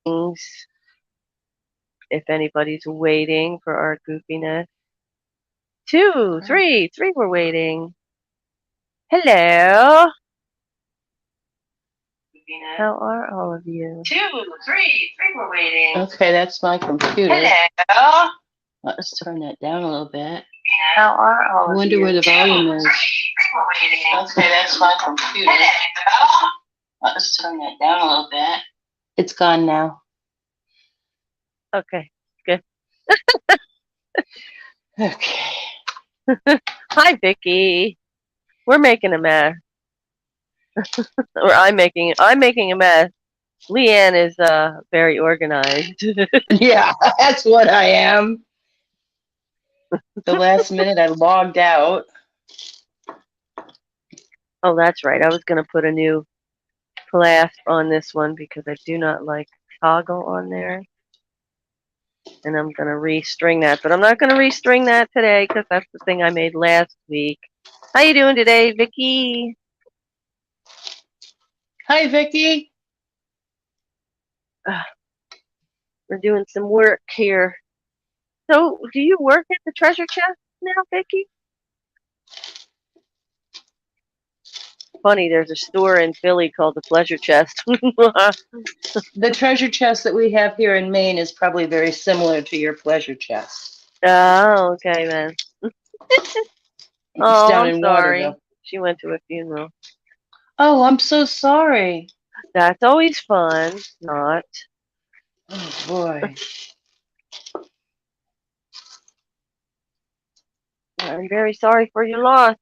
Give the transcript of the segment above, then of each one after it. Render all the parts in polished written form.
things. If anybody's waiting for our goofiness. Two, three were waiting. Hello. How are all of you? Two, three were waiting. Okay, that's my computer. Hello. Let's turn that down a little bit. How are all I of wonder you? where the volume is. Okay, that's my computer. Hello. Let's turn that down a little bit. It's gone now. Okay, good. Okay. Hi, Vicky. We're making a mess. Or I'm making a mess. Leighann is very organized. Yeah, that's what I am. The last minute I logged out. Oh, that's right. I was going to put a new clasp on this one because I do not like toggle on there. And I'm going to restring that. But I'm not going to restring that today because that's the thing I made last week. How you doing today, Vicky? Hi, Vicky. We're doing some work here. So, do you work at the treasure chest now, Vicky? Funny, there's a store in Philly called the Pleasure Chest. The treasure chest that we have here in Maine is probably very similar to your pleasure chest. Oh, okay, man. It's Oh, down I'm in sorry. Waterville. She went to a funeral. Oh, I'm so sorry. That's always fun. Not. Oh, boy. I'm very sorry for your loss.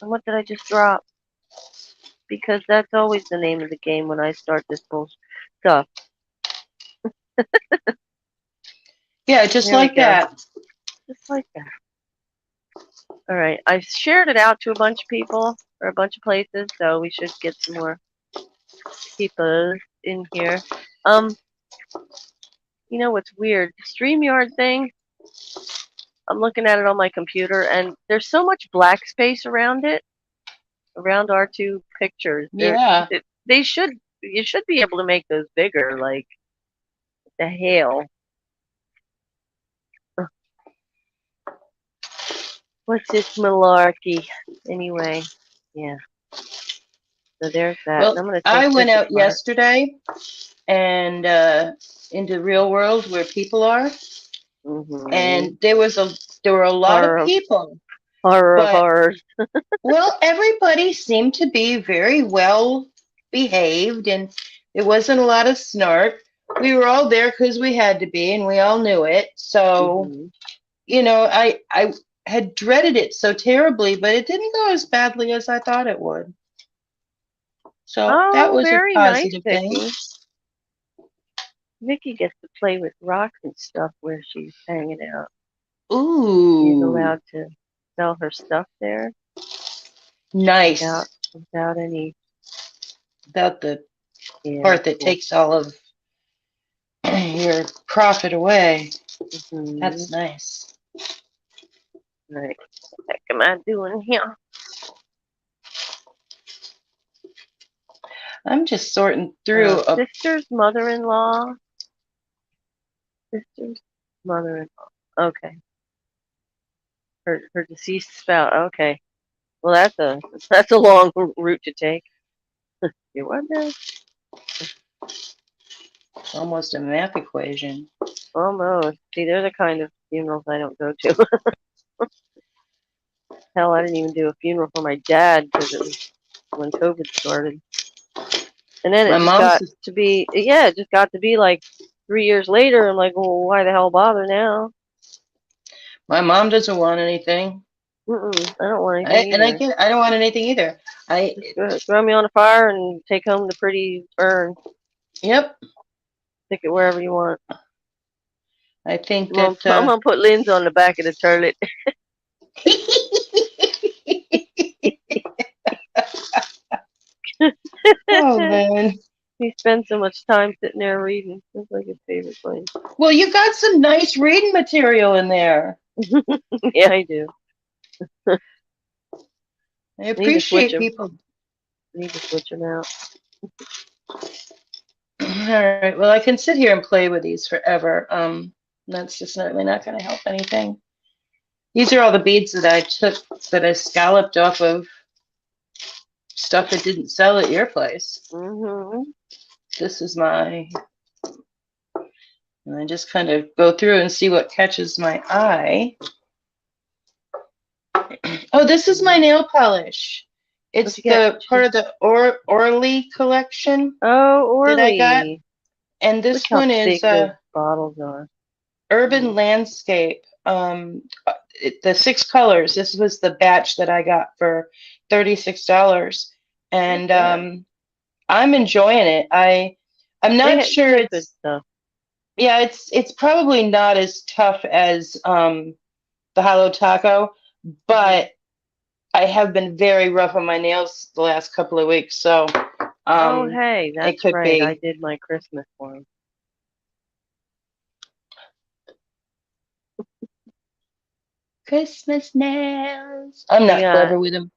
And what did I just drop? Because that's always the name of the game when I start this whole stuff. Yeah, just There we like go. that. Just like that. All right. I've shared it out to a bunch of people or a bunch of places, so we should get some more people in here. You know what's weird? The StreamYard thing, I'm looking at it on my computer, and there's so much black space around it, around our two pictures. Yeah. You should be able to make those bigger, like the hail. What's this malarkey? Anyway, yeah. So there's that. Well, And I'm going to I take went this out apart. yesterday and into real world where people are, Mm-hmm. and there were a lot of Horror of, people, horror of but horrors. well, everybody seemed to be very well behaved, and there wasn't a lot of snark. We were all there because we had to be, and we all knew it. So, Mm-hmm. I had dreaded it so terribly, but it didn't go as badly as I thought it would. So that Oh, was a very nice, positive thing. Vicky. Vicky gets to play with rocks and stuff where she's hanging out. She's Ooh, allowed to sell her stuff there nice. without any. Without the Yeah, part that cool. takes all of your profit away. Mm-hmm. That's nice. Right. What the heck am I doing here? I'm just sorting through a. Sister's mother-in-law. Sister's mother-in-law. Okay. Her deceased spouse. Okay. Well, that's a long route to take. You wonder? Almost a math equation. Almost. See, they're the kind of funerals I don't go to. Hell, I didn't even do a funeral for my dad because it was when COVID started. And then My it just mom's got to be, yeah, it just got to be like 3 years later. I'm like, well, why the hell bother now? my mom doesn't want anything. I don't want anything either. I don't want anything either. Just throw me on a fire and take home the pretty urn. Yep. Stick it wherever you want. I think I'm that. gonna put Lynn's on the back of the toilet. Oh man. He spends so much time sitting there reading. It's like his favorite place. Well, you got some nice reading material in there. Yeah, I do. I Need to switch appreciate him. people. Need to switch him out. All right. Well, I can sit here and play with these forever. That's just really not going to help anything. These are all the beads that I took that I scalloped off of stuff that didn't sell at your place. Mm-hmm. This is my, and I just kind of go through and see what catches my eye. Oh, this is my nail polish. What'd It's you get? the part of the Orly collection Oh, that I got. Orly. And Look this how one big is those bottles are. Urban Landscape. The 6 colors. This was the batch that I got for $36, and Yeah. I'm enjoying it. I'm not They sure have good it's stuff. yeah it's probably not as tough as the Hollow Taco, Mhm. but I have been very rough on my nails the last couple of weeks, so Oh, hey, it that's could right. I be. did my Christmas one. Christmas nails. I'm You not got clever with them.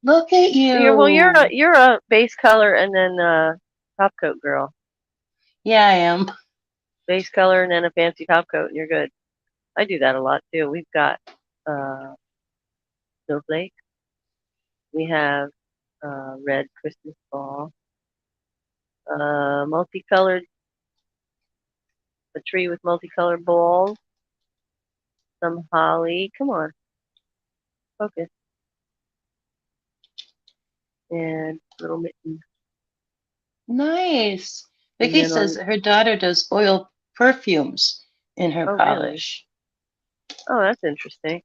Look at you're you. you're a base color and then top coat girl. Yeah, I am. Base color and then a fancy top coat and you're good. I do that a lot too. We've got uh snowflake. We have red Christmas ball. Multicolored a tree with multicolored balls. Some holly. Come on, focus. And little mitten. Nice. And Vicky then says on that her daughter does oil perfumes in her oh really? polish. Oh, that's interesting.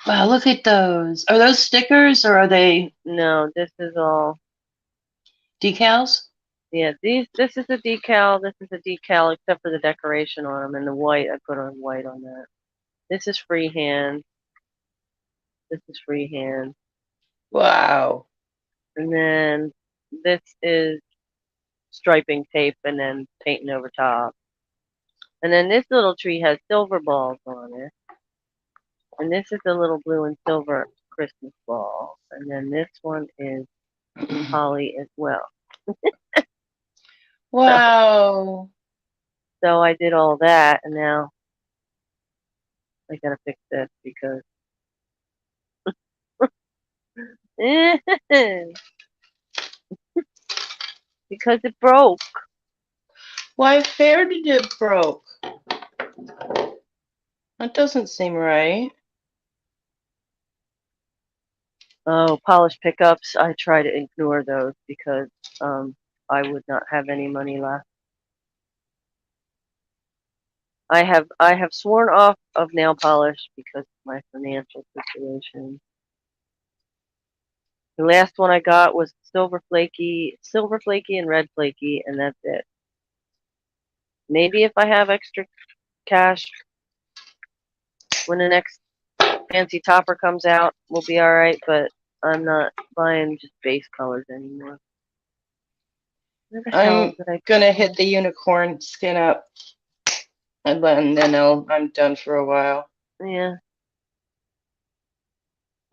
Wow, look at those. Are those stickers or are they No, this is all decals? yeah, this is a decal, this is a decal except for the decoration on them and the white, I put on white on that. This is freehand, this is freehand. Wow. And then this is striping tape and then painting over top. And then this little tree has silver balls on it. And this is a little blue and silver Christmas ball. And then this one is holly as well. So, Wow. so I did all that and now I gotta fix this because because it broke. Why fair did it broke? That doesn't seem right. Oh, polish pickups. I try to ignore those because I would not have any money left. I have sworn off of nail polish because of my financial situation. The last one I got was silver flaky and red flaky, and that's it. Maybe if I have extra cash when the next fancy topper comes out, we'll be all right. But I'm not buying just base colors anymore. Where the hell I'm did I gonna put hit the unicorn skin up and then I'm done for a while. my? Yeah,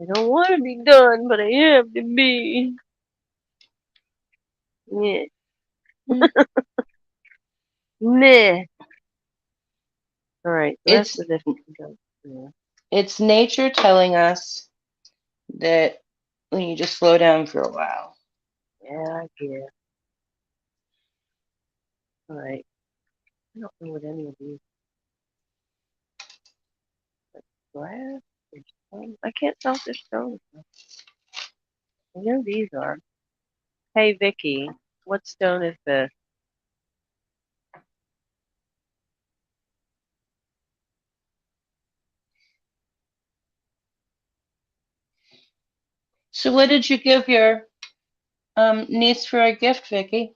I don't want to be done, but I have to be. Yeah, Mm. meh. All right, the rest It's of this can go. Yeah, it's nature telling us that we need to slow down for a while. yeah, I guess. All right, I don't know what any of these glass or stone. I can't tell if they're stones. I know these are. Hey, Vicky, what stone is this? So what did you give your niece for a gift, Vicky?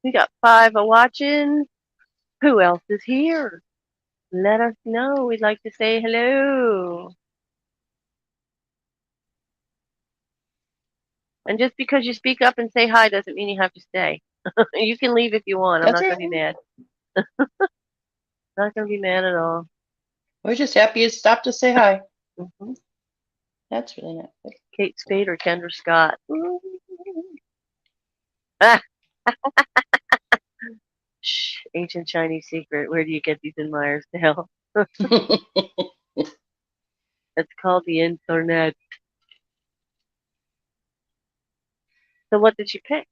We got 5 a watching. Who else is here? Let us know. We'd like to say hello. And just because you speak up and say hi doesn't mean you have to stay. You can leave if you want. I'm That's not right. going to be mad. Not gonna be mad at all. We're just happy you stopped to say hi. Hmm. That's really not good. Kate Spade or Kendra Scott. Ah, shh, ancient Chinese secret. Where do you get these in Myersdale? It's called the internet. So what did you pick?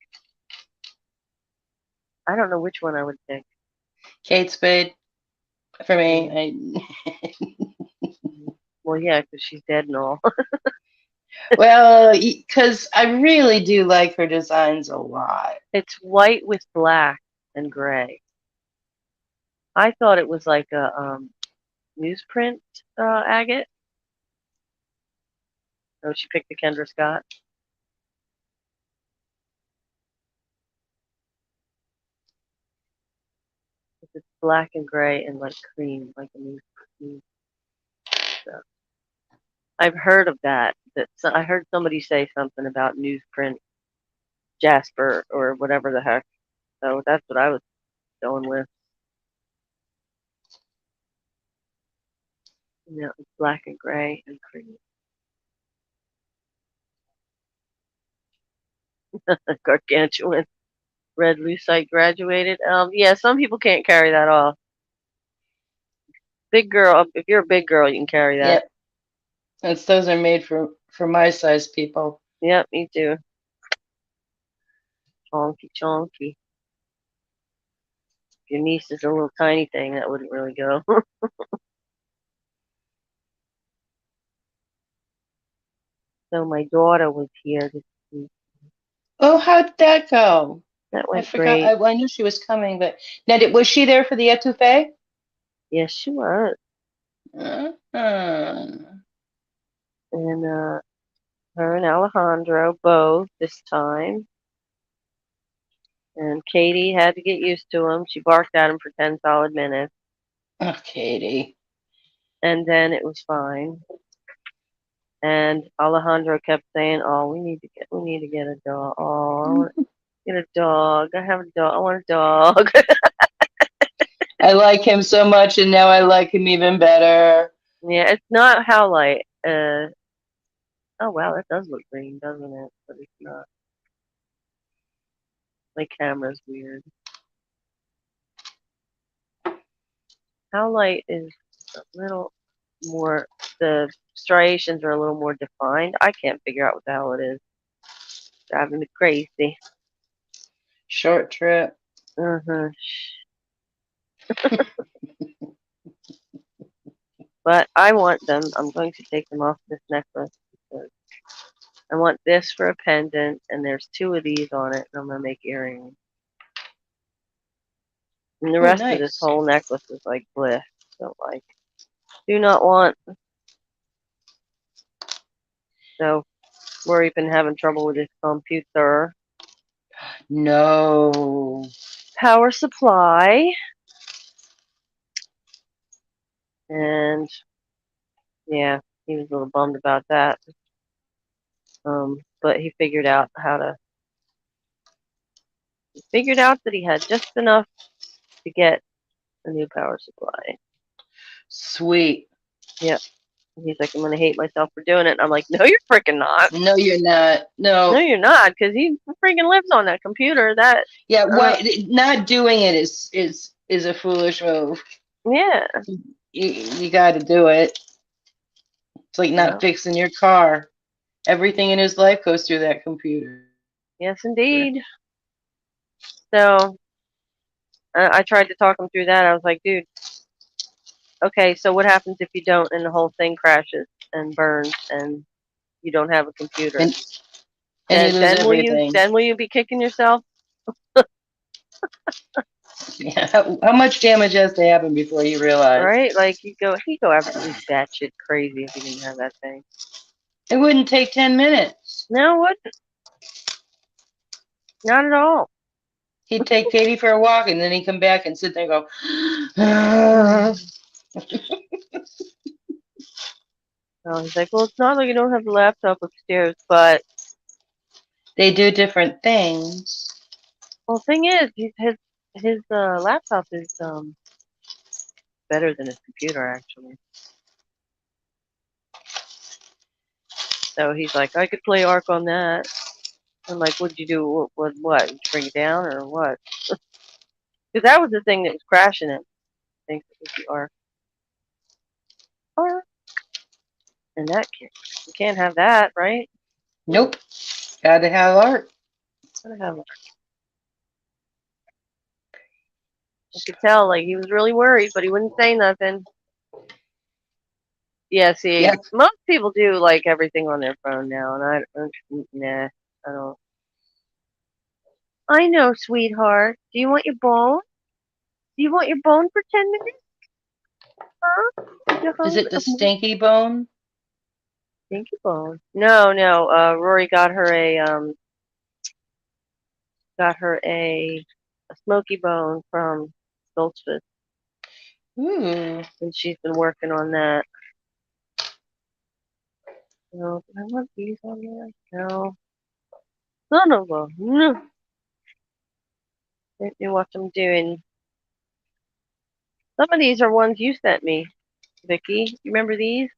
I don't know which one I would pick. Kate Spade, for Mm, me. well, yeah, because she's dead and all. Well, because I really do like her designs a lot. It's white with black and gray. I thought it was like a newsprint agate. Oh, she picked the Kendra Scott. It's black and gray and like cream, like a news. So I've heard of that. I heard somebody say something about newsprint Jasper or whatever the heck. So that's what I was going with. It's black and gray and cream. Gargantuan red lucite graduated. Yeah, some people can't carry that off. Big girl, if you're a big girl, you can carry that. Yep. Those are made for my size people. Yep, me too. Chonky, chonky. If your niece is a little tiny thing, that wouldn't really go. So my daughter was here this week. Oh, how'd that go? That I went forgot. great. I knew she was coming, but now was she there for the etouffee? Yes, she was. Uh-huh. And her and Alejandro both this time. And Katie had to get used to him. She barked at him for 10 solid minutes. Oh, Katie. And then it was fine. And Alejandro kept saying, "Oh, we need to get a dog. Oh, I want to get a dog. I have a dog. I want a dog." I like him so much, and now I like him even better. Yeah, it's not Howlite. Oh wow, that does look green, doesn't it? But it's not. My camera's weird. Howlite is a little more. The striations are a little more defined. I can't figure out what the hell it is. Driving me crazy. Short trip. Uh-huh. But I want them. I'm going to take them off this necklace because I want this for a pendant, and there's two of these on it, and I'm gonna make earrings. And the Oh, rest of this nice. whole necklace is like bliss. So like, do not want. So Rory been having trouble with his computer No. power supply, and yeah, he was a little bummed about that. But he figured out how to. He figured out that he had just enough to get a new power supply. Sweet. Yep. He's like, I'm gonna hate myself for doing it. And I'm like, no, you're freaking not. No, you're not. No, No. you're not, because he freaking lives on that computer. That, Yeah, what not doing it is a foolish move. yeah, You got to do it. It's like not no, fixing your car. Everything in his life goes through that computer. yes, indeed. So I tried to talk him through that. I was like, dude, okay, so what happens if you don't, and the whole thing crashes and burns, and you don't have a computer? And you lose everything. Then will you be kicking yourself? Yeah. How much damage has to happen before you realize? Right? Like he'd go absolutely batshit crazy if he didn't have that thing. It wouldn't take 10 minutes. No, what? Not at all. He'd take Katie for a walk and then he'd come back and sit there and go, "Ah." So he's like, well, it's not like you don't have the laptop upstairs, but They do different things. well, the thing is, his laptop is better than his computer, actually. So he's like, I could play Ark on that. I'm like, what'd you do? What? Did you bring it down or what? Because that was the thing that was crashing it. I think it was the Ark. Ark. And that you can't have that, right? Nope. Gotta have art. Gotta have Ark. I could tell, like, he was really worried, but he wouldn't say nothing. Yeah, see, Yeah. most people do like everything on their phone now, and nah, I don't. I know, sweetheart. Do you want your bone? Do you want your bone for 10 minutes? Huh? You Is it the hungry? stinky bone? Stinky bone. No, no. Rory got her a smoky bone from Goldsmith, Ooh. and she's been working on that. No, did I want these on there? No. None of them. No. Let me what I'm doing. Some of these are ones you sent me, Vicky. You remember these?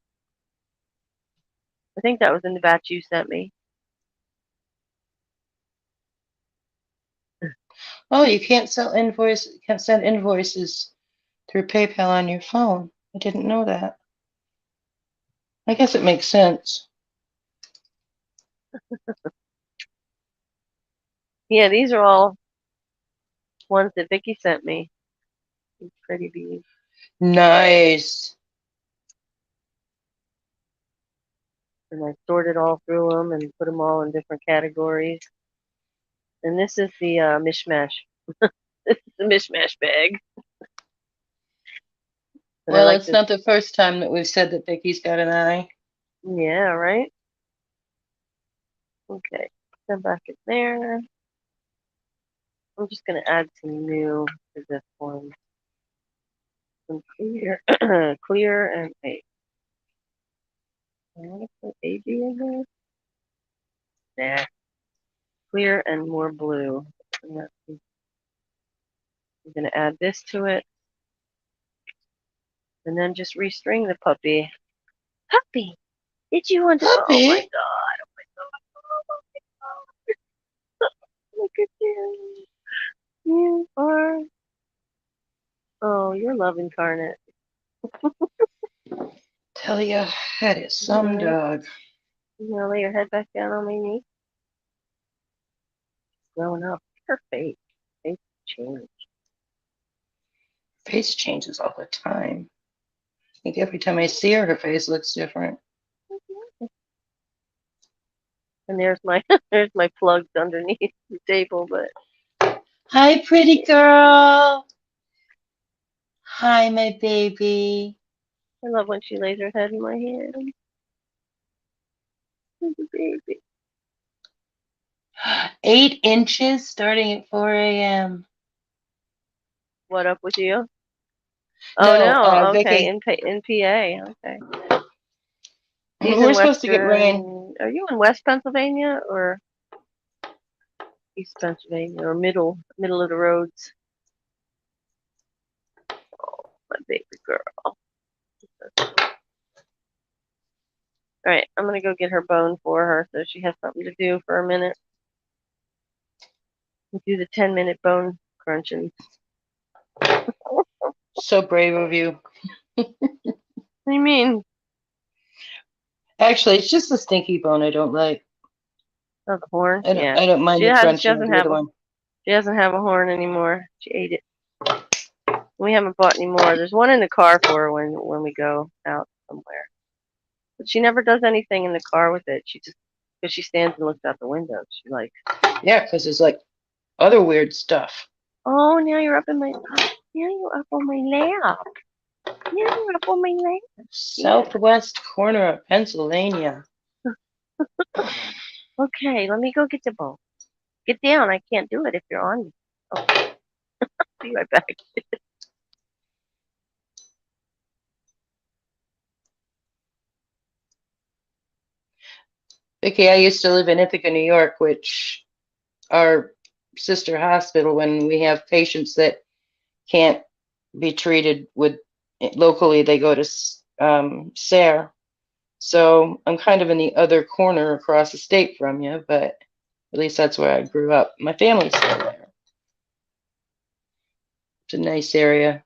I think that was in the batch you sent me. Oh, you can't send invoices through PayPal on your phone. I didn't know that. I guess it makes sense. Yeah, these are all ones that Vicky sent me. These pretty beads. Nice. And I sorted all through them and put them all in different categories. And this is the mishmash. This is the mishmash bag. And I Well, like it's this. not the first time that we've said that Vicky's got an eye. Yeah, right? Okay. Then back in there. I'm just going to add some new to this one. Some clear, clear and wait. I want to put AB in there. Nah. Clear and more blue. And I'm going to add this to it. And then just restring the puppy. Puppy! Did you want to? Oh my Puppy? god! Oh my god! Oh my god! Look at you! You are. Oh, you're love incarnate. Tell you, that is some Alright. dog. You gonna lay your head back down on my knee? Growing up. Her face. Face changed. Face changes all the time. I think every time I see her, her face looks different. And there's my there's my plugs underneath the table, but Hi, pretty girl. Hi, my baby. I love when she lays her head in my hand. Like a baby. 8 inches starting at 4 a.m. What up with you? Oh No, no, okay, Vicky. in PA, okay. He's We're in supposed to get rain. Western. Are you in West Pennsylvania or East Pennsylvania or middle of the roads? Oh, my baby girl. All right, I'm gonna go get her bone for her so she has something to do for a minute. We'll do the 10-minute bone crunching. So brave of you. What do you mean? Actually, it's just the stinky bone I don't like. Oh, the horn? I don't. Yeah. I don't mind the She crunching of doesn't the have other one. she doesn't have a horn anymore. She ate it. We haven't bought any more. There's one in the car for her when we go out somewhere. But she never does anything in the car with it. She just because she stands and looks out the window. She like, Yeah, because there's like other weird stuff. oh, now you're up in my now you're up on my lap. Now you're up on my lap. Southwest corner of Pennsylvania. Okay, let me go get the ball. Get down. I can't do it if you're on me. Oh, be right back. Vicky, I used to live in Ithaca, New York, which our sister hospital when we have patients that can't be treated with locally they go to Sayre. So I'm kind of in the other corner across the state from you, but at least that's where I grew up. My family's still there. It's a nice area.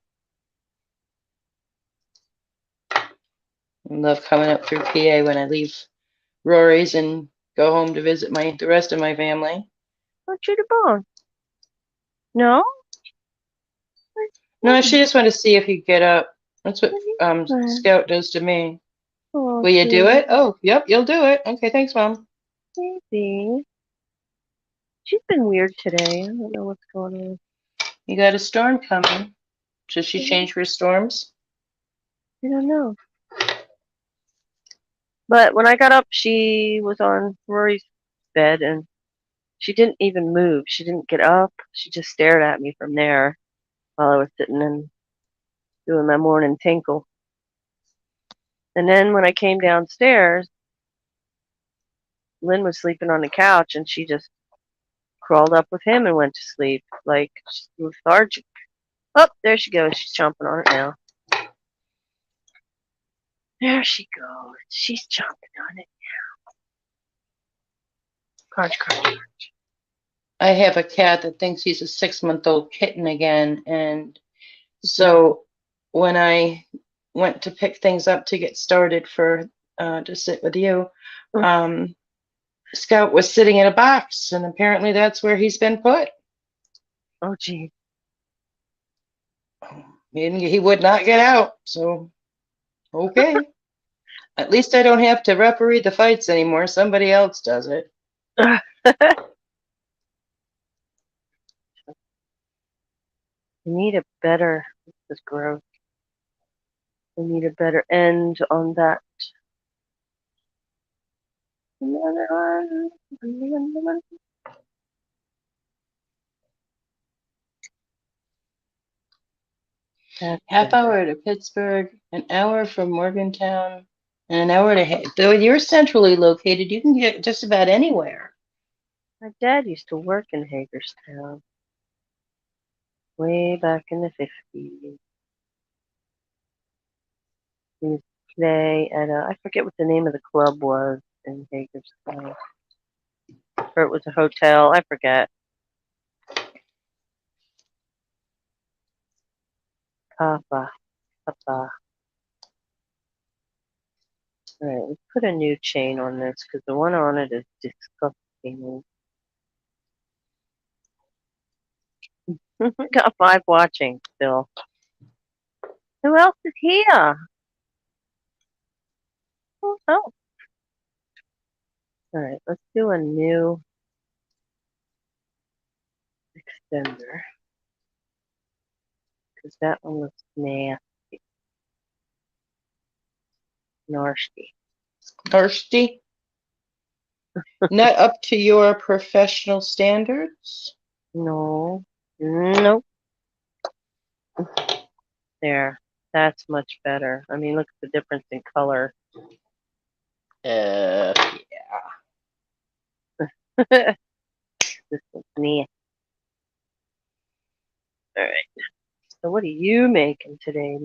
I love coming up through PA when I leave Rory's and go home to visit the rest of my family. Don't shoot a bone. No? No, she just wanted to see if you'd get up. That's what Fine. Scout does to me. Oh, Will you do dear. it? Oh, yep, you'll do it. Okay, thanks, Mom. Maybe. She's been weird today. I don't know what's going on. You got a storm coming. Should she Mhm. change her storms? I don't know. But when I got up, she was on Rory's bed and she didn't even move. She didn't get up. She just stared at me from there while I was sitting and doing my morning tinkle. And then when I came downstairs, Lynn was sleeping on the couch and she just crawled up with him and went to sleep like she's lethargic. Oh, there she goes. She's chomping on it now. There she goes. She's chomping on it. Crunch, crunch, crunch. I have a cat that thinks he's a 6-month-old kitten again, and so when I went to pick things up to get started for to sit with you, Scout was sitting in a box, and apparently that's where he's been put. Oh, gee. He would not get out, so okay. At least I don't have to referee the fights anymore. Somebody else does it. We need a better, this is gross. We need a better end on that. Another one. Another one. That's Half better. hour to Pittsburgh, an hour from Morgantown, and an hour to. Though you're centrally located, you can get just about anywhere. My dad used to work in Hagerstown way back in the 50s. He used to play at I forget what the name of the club was in Hagerstown. Or it was a hotel, I forget. Papa. All right, let's put a new chain on this because the one on it is disgusting. We got 5 watching still. Who else is here? Oh, all right, let's do a new extender because that one looks nasty. Nasty. Thirsty? Not up to your professional standards? No. Nope. There. That's much better. I mean, look at the difference in color. Yeah. This looks neat. All right. So what are you making today,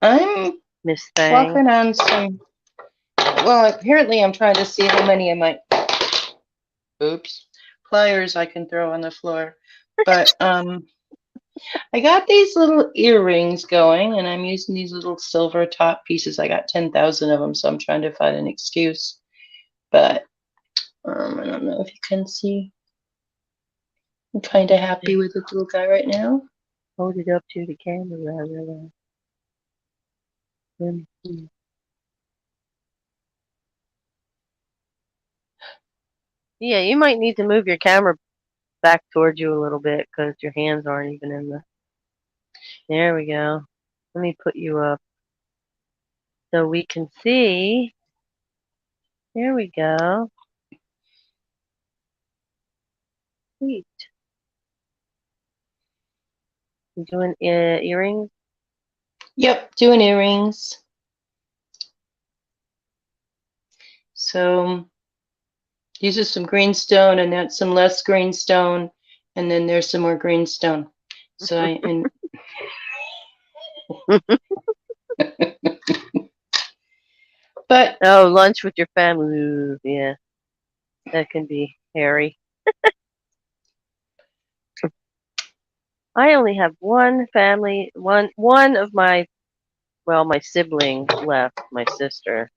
I'm Miss Thang? walking on some. Well, apparently I'm trying to see how many of my pliers I can throw on the floor. But I got these little earrings going, and I'm using these little silver top pieces. I got 10,000 of them, so I'm trying to find an excuse. But I don't know if you can see. I'm kind of happy with this little guy right now. Hold it up to the camera. Yeah, you might need to move your camera back towards you a little bit because your hands aren't even in the. There we go. Let me put you up so we can see. There we go. Sweet. You doing earrings? Yep, doing earrings. So these are some greenstone, and that's some less greenstone, and then there's some more greenstone. So But Oh, lunch with your family. Ooh, yeah, that can be hairy. I only have one family, one of my, well, my sibling left, my sister.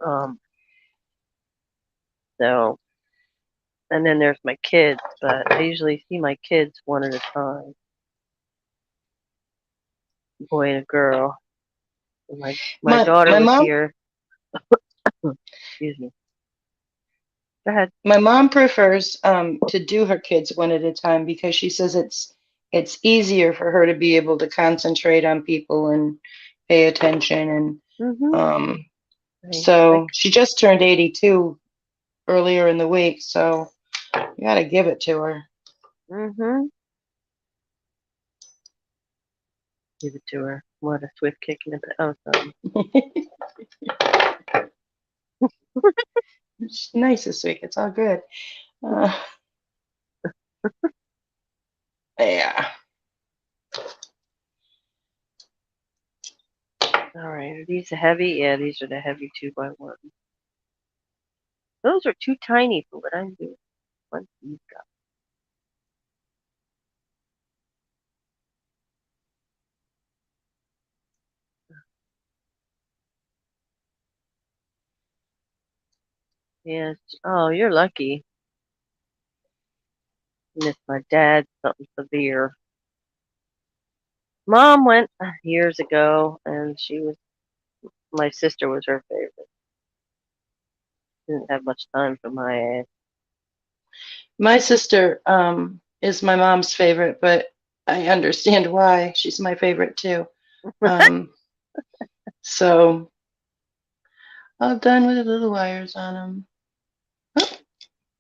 Um, so, and then there's my kids, but I usually see my kids one at a time, a boy and a girl. And my daughter my was mom here. Excuse me. Go ahead. my mom prefers to do her kids one at a time because she says it's easier for her to be able to concentrate on people and pay attention and Mhm. um Like. so she just turned 82 earlier in the week, so you gotta give it to her. Mhm. Give it to her. What a swift kick in the oh, sorry. She's nice this week. It's all good. Uh, yeah. All right. Are these heavy? Yeah, these are the heavy 2x1. Those are too tiny for what I'm doing. What you've got. Yes. Oh, you're lucky. Missed my dad something severe. Mom went years ago, and she was my sister was her favorite. Didn't have much time for my ass. My sister is my mom's favorite, but I understand why. She's my favorite too. Um, so all done with the little wires on them. Oh,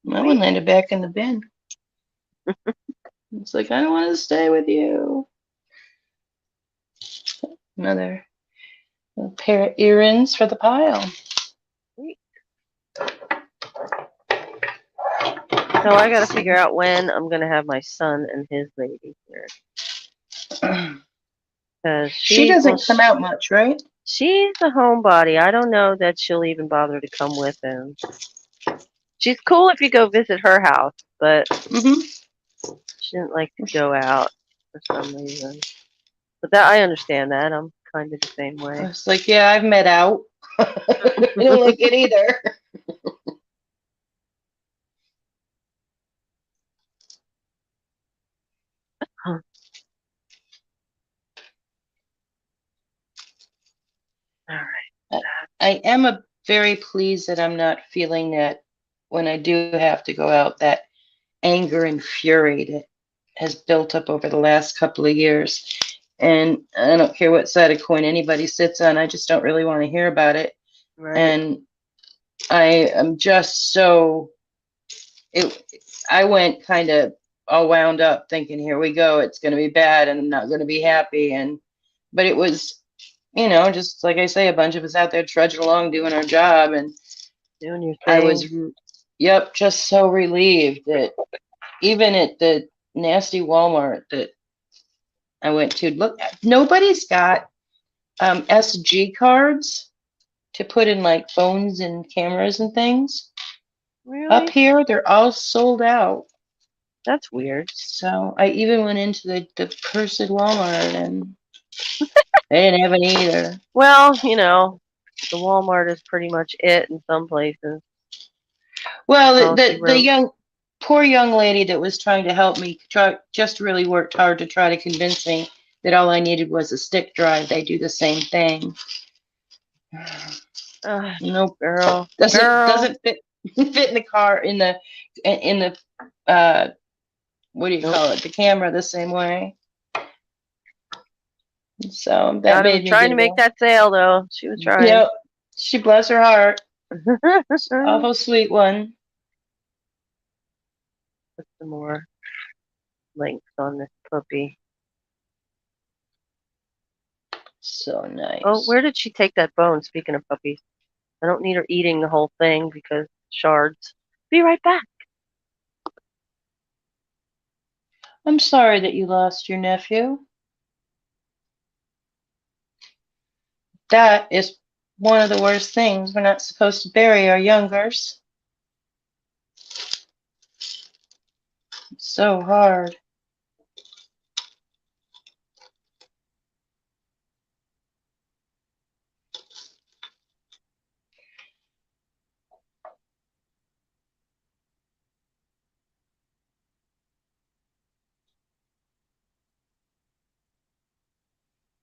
that one Sweet. landed back in the bin. It's like, I don't want to stay with you. Another pair of earrings for the pile. Sweet. So I got to figure out when I'm gonna have my son and his lady here, because She doesn't come out much, right? she's a homebody. I don't know that she'll even bother to come with him. She's cool if you go visit her house, but Mm-hmm. she didn't like to go out for some reason. But that I understand that. I'm kind of the same I way. was like, yeah, I've met out. I don't like it either. All right. I am very pleased that I'm not feeling that when I do have to go out, that anger and fury that has built up over the last couple of years. And I don't care what side of coin anybody sits on, I just don't really want to hear about it. Right. And I am just so it I went kind of all wound up thinking, here we go, it's gonna be bad and I'm not gonna be happy. And but it was, just like I say, a bunch of us out there trudging along doing our job. And Doing your I thing. was, yep, just so relieved that even at the nasty Walmart that I went to, look, nobody's got SG cards to put in like phones and cameras and things. Up Really? here, they're all sold out. That's weird. So I even went into the cursed Walmart and they didn't have any either. Well, the Walmart is pretty much it in some places. Well, All she the wrote. poor young lady that was trying to help me just really worked hard to try to convince me that all I needed was a stick drive. They do the same thing. Nope, Girl. doesn't Girl. doesn't fit fit in the car in the what do you Nope. call it, the camera the same way. So that Got him made me trying get to a make little. that sale though. She was trying. Yep, she bless her heart. Put Awful sweet one. some more links on this puppy. So Oh, nice. where did she take that bone? Speaking of puppies, I don't need her eating the whole thing because shards. Be right back. I'm sorry that you lost your nephew. That is one of the worst things. We're not supposed to bury our youngers. It's so hard.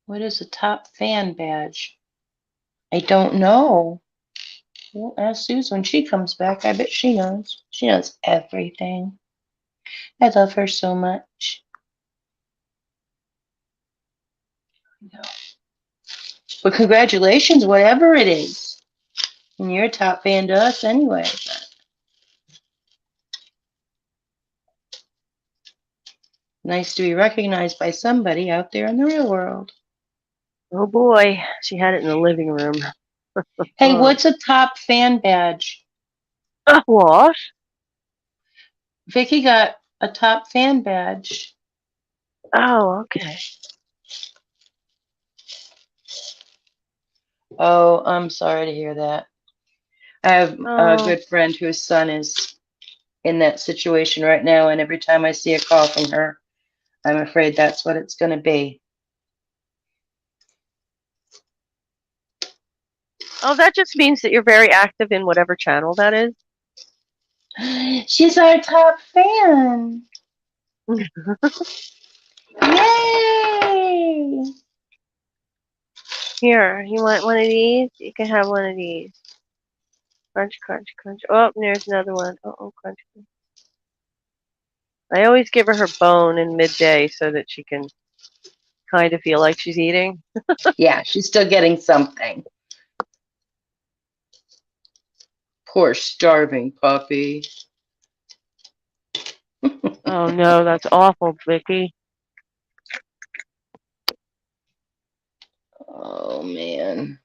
What is a top fan badge? I don't know. We'll ask Suze when she comes back. I bet she knows. She knows everything. I love her so much. But congratulations, whatever it is. And you're a top fan to us anyway. But nice to be recognized by somebody out there in the real world. Oh boy, she had it in the living room. Hey, what's a top fan badge? What? Vicky got a top fan badge. Oh, okay. Oh, I'm sorry to hear that. I have a Oh, good friend whose son is in that situation right now, and every time I see a call from her, I'm afraid that's what it's going to be. oh, that just means that you're very active in whatever channel that is. She's our top fan. Yay! Here, you want one of these? You can have one of these. Crunch, crunch, crunch. Oh, and there's another one. Oh, crunch, crunch. I always give her her bone in midday so that she can kind of feel like she's eating. Yeah, she's still getting something. Poor starving puppy. Oh no, that's awful, Vicky. Oh, man.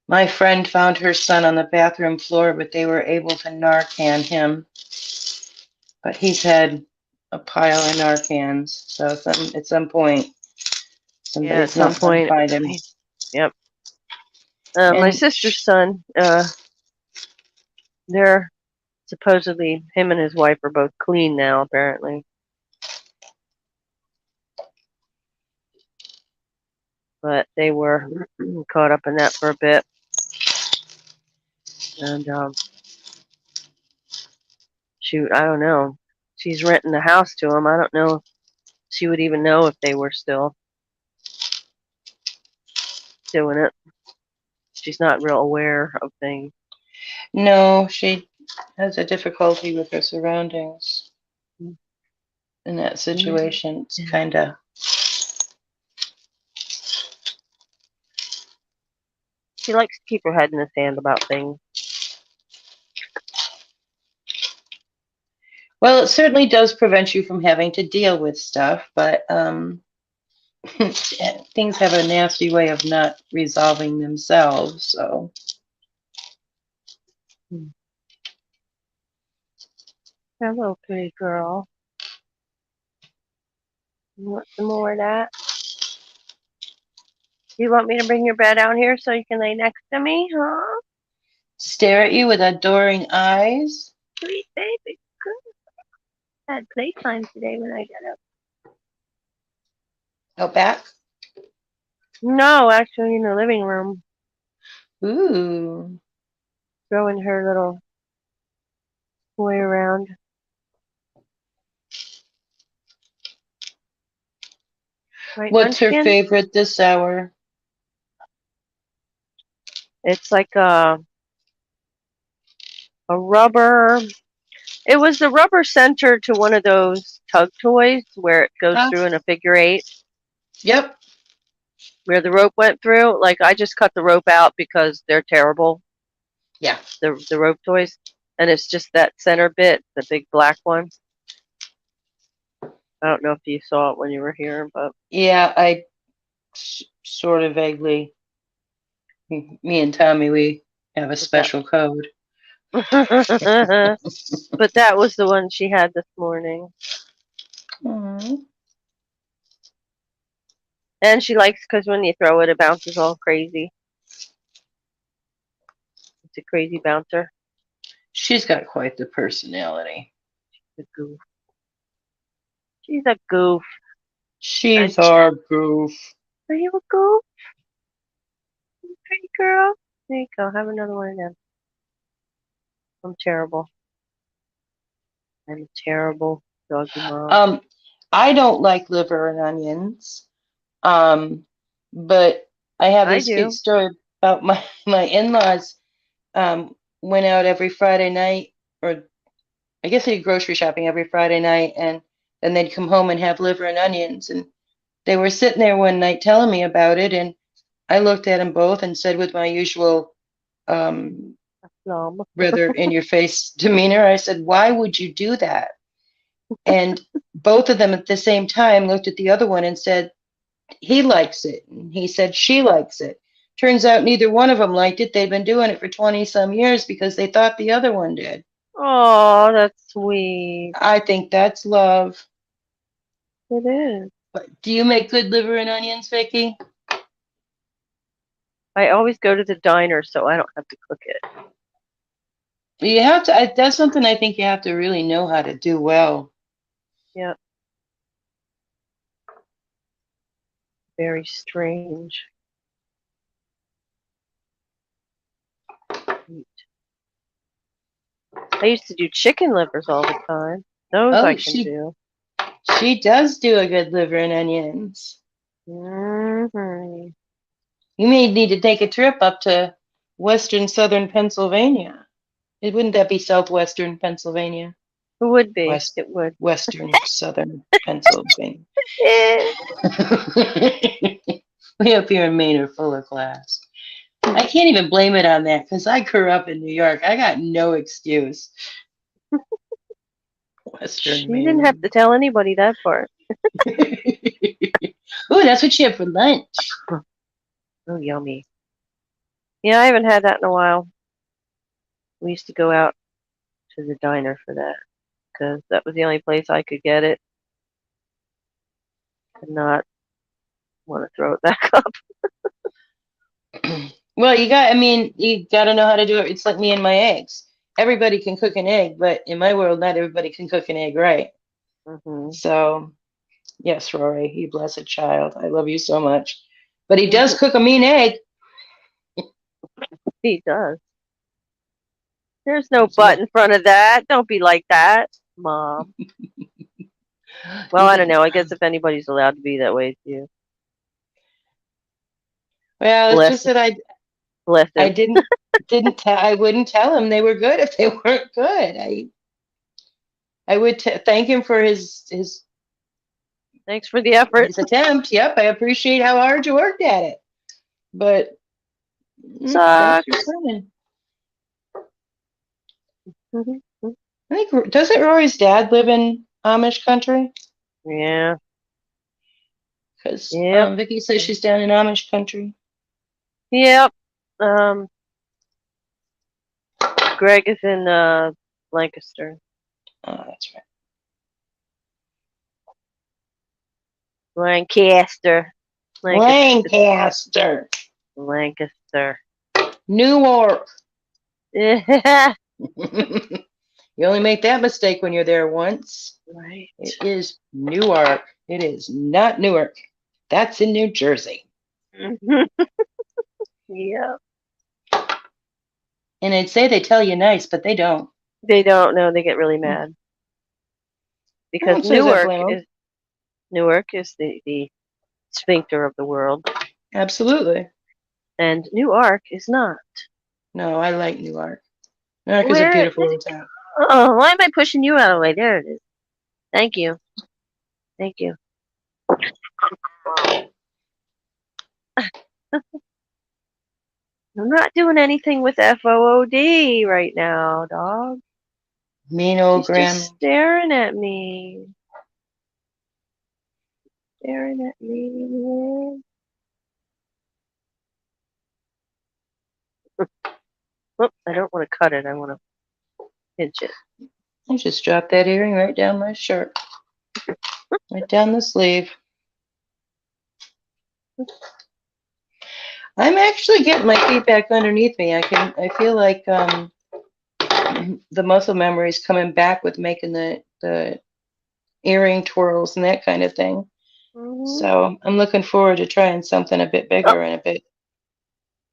My friend found her son on the bathroom floor, but they were able to Narcan him. But he's had a pile of Narcans, so at some point, Yeah, at somebody's some not going to point. find him. Yep. My And sister's son, they're supposedly, him and his wife are both clean now, apparently. But they were caught up in that for a bit. And, shoot, I don't know. She's renting the house to him. I don't know if she would even know if they were still doing it. She's not real aware of things. no, she has a difficulty with her surroundings in that situation. It's kind of. She likes to keep her head in the sand about things. Well, it certainly does prevent you from having to deal with stuff, but things have a nasty way of not resolving themselves. So, Hello, pretty girl. You want some more of that? You want me to bring your bed out here so you can lay next to me, huh? stare at you with adoring eyes. Sweet baby. Good. I had playtime today when I got up. Out back. No, actually in the living room. Ooh. Throwing her little toy around. Right, What's her Munchkin? favorite this hour? It's like a rubber. It was the rubber center to one of those tug toys where it goes Ah, through in a figure eight, yep. where the rope went through. Like I just cut the rope out because they're terrible. Yeah. The rope toys, and it's just that center bit, the big black one. I don't know if you saw it when you were here, but Yeah, I sort of vaguely. Me and Tommy, we have a special code. but that was the one she had this morning. Aww. And she likes because when you throw it, it bounces all crazy. It's a crazy bouncer. She's got quite the personality. A goof. She's a goof. She's our goof. Are you a goof? Pretty girl. There you go. Have another one of them. I'm terrible. I'm a terrible doggy mom. I don't like liver and onions. But I have I this big do. story about my in-laws went out every Friday night, or I guess they did grocery shopping every Friday night, and then they'd come home and have liver and onions. And they were sitting there one night telling me about it, and I looked at them both and said with my usual Plum. rather in your face demeanor, I said, "Why would you do that?" And both of them at the same time looked at the other one and said, "He likes it." And he said, "She likes it." Turns out neither one of them liked it. They've been doing it for 20 some years because they thought the other one did. Oh, that's sweet. I think that's love. It is. But do you make good liver and onions, Vicky? I always go to the diner, so I don't have to cook it. You have to. That's something I think you have to really know how to do well. Yep. Very strange. I used to do chicken livers all the time. Those Oh, I can do. she does do a good liver and onions. Mm-hmm. You may need to take a trip up to western southern Pennsylvania. Wouldn't that be southwestern Pennsylvania? It would be. West It would. western southern Pennsylvania. Eh. We up here in Maine are full of class. I can't even blame it on that because I grew up in New York. I got no excuse. Western She Maine. didn't have to tell anybody that part. Ooh, that's what she had for lunch. Oh, yummy. Yeah, I haven't had that in a while. We used to go out to the diner for that because that was the only place I could get it and not want to throw it back up. Well, you got to know how to do it. It's like me and my eggs. Everybody can cook an egg, but in my world, not everybody can cook an egg right. Mm-hmm. So, yes, Rory, you blessed child. I love you so much. But he does cook a mean egg. He does. There's no butt in front of that. Don't be like that, Mom. Well, I don't know. I guess if anybody's allowed to be that way, it's you. Well, it's just that Bless I him. didn't tell. I wouldn't tell him they were good if they weren't good. I would thank him for his Thanks for the effort. attempt. Yep, I appreciate how hard you worked at it. But Sucks. that's your son. Mm-hmm. I think doesn't Rory's dad live in Amish country? Yeah. Because Yep. Vicky says she's down in Amish country. Yep. Greg is in Lancaster. Oh, that's right. Lancaster. Lancaster. Lancaster. Newark. Yeah. You only make that mistake when you're there once. Right. It is Newark. It is not Newark. That's in New Jersey. Yeah. And I'd say they tell you nice, but they don't. They don't know. They get really mad because Newark is the sphincter of the world, Absolutely. and Newark is not. No, I like Newark. Newark is a beautiful little town. Oh, why am I pushing you out of the way? There it is. Thank you. Thank you. I'm not doing anything with FOOD right now, dog. Mean old She's grandma. just staring at me. Staring at me. Whoop, I don't want to cut it. I want to pinch it. I just dropped that earring right down my shirt. Right down the sleeve. I'm actually getting my feet back underneath me. I feel like the muscle memory is coming back with making the earring twirls and that kind of thing. Hmm. So I'm looking forward to trying something a bit Oh, bigger and a bit.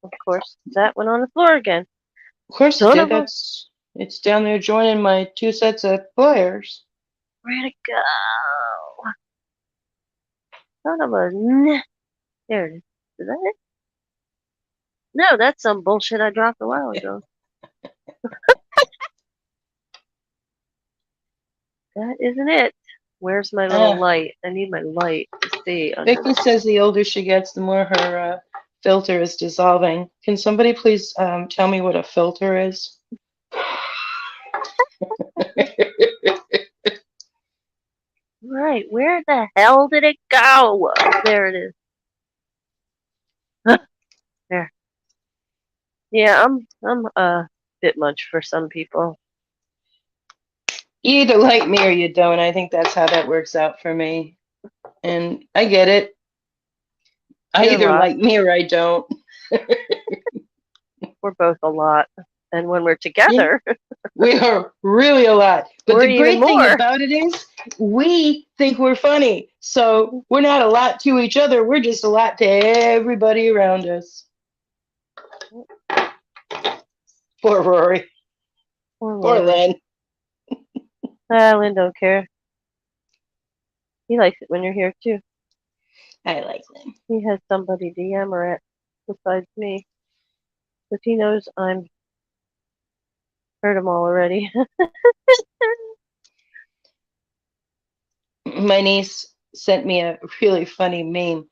of course, that went on the floor again. Of course it Son did. of a, It's down there joining my two sets of pliers. where'd it go? Son of a, there it is. Is that it? No, that's some bullshit I dropped a while ago. That isn't it. Where's my little Ah, light? I need my light to see under. Vicky says the older she gets, the more her filter is dissolving. Can somebody please tell me what a filter is? Right, where the hell did it go? There it is. There. Yeah, I'm a bit much for some people. You either like me or you don't. I think that's how that works out for me. And I get it. I You're a either lot. like me or I don't. We're both a lot. And when we're Yeah, together, we are really a lot. But we're the even great thing more. about it is we think we're funny. So we're not a lot to each other. We're just a lot to everybody around us. Poor Rory. Poor Poor Lori. Len. Lynn don't care. He likes it when you're here too. I like Len. He has somebody to yammer at besides me. But he knows I'm heard him all already. My niece sent me a really funny meme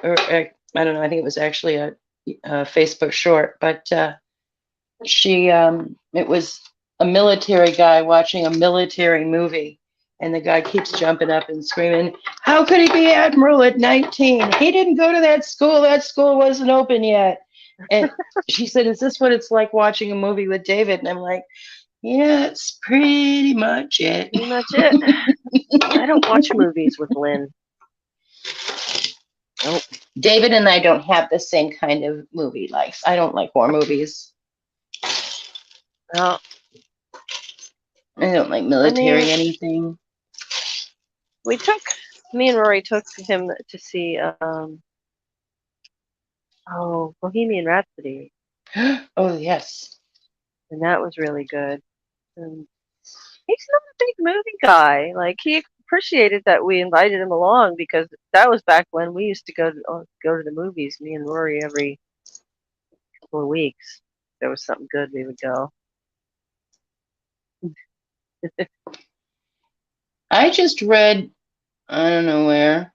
or I don't know, I think it was actually a Facebook short, but it was a military guy watching a military movie, and the guy keeps jumping up and screaming, "How could he be admiral at 19? He didn't go to that school. That school wasn't open yet." And she said, "Is this what it's like watching a movie with David?" And I'm like, "Yeah, it's pretty much it." Pretty much it. I don't watch movies with Lynn. Nope. David and I don't have the same kind of movie likes. I don't like horror movies. Well, I don't like I mean, military anything. me and Rory took him to see, Bohemian Rhapsody, Oh, yes. and that was really good. And he's not a big movie guy. Like he appreciated that we invited him along because that was back when we used to go to the movies. Me and Rory every couple of weeks. If there was something good, we would go. I just read, I don't know where,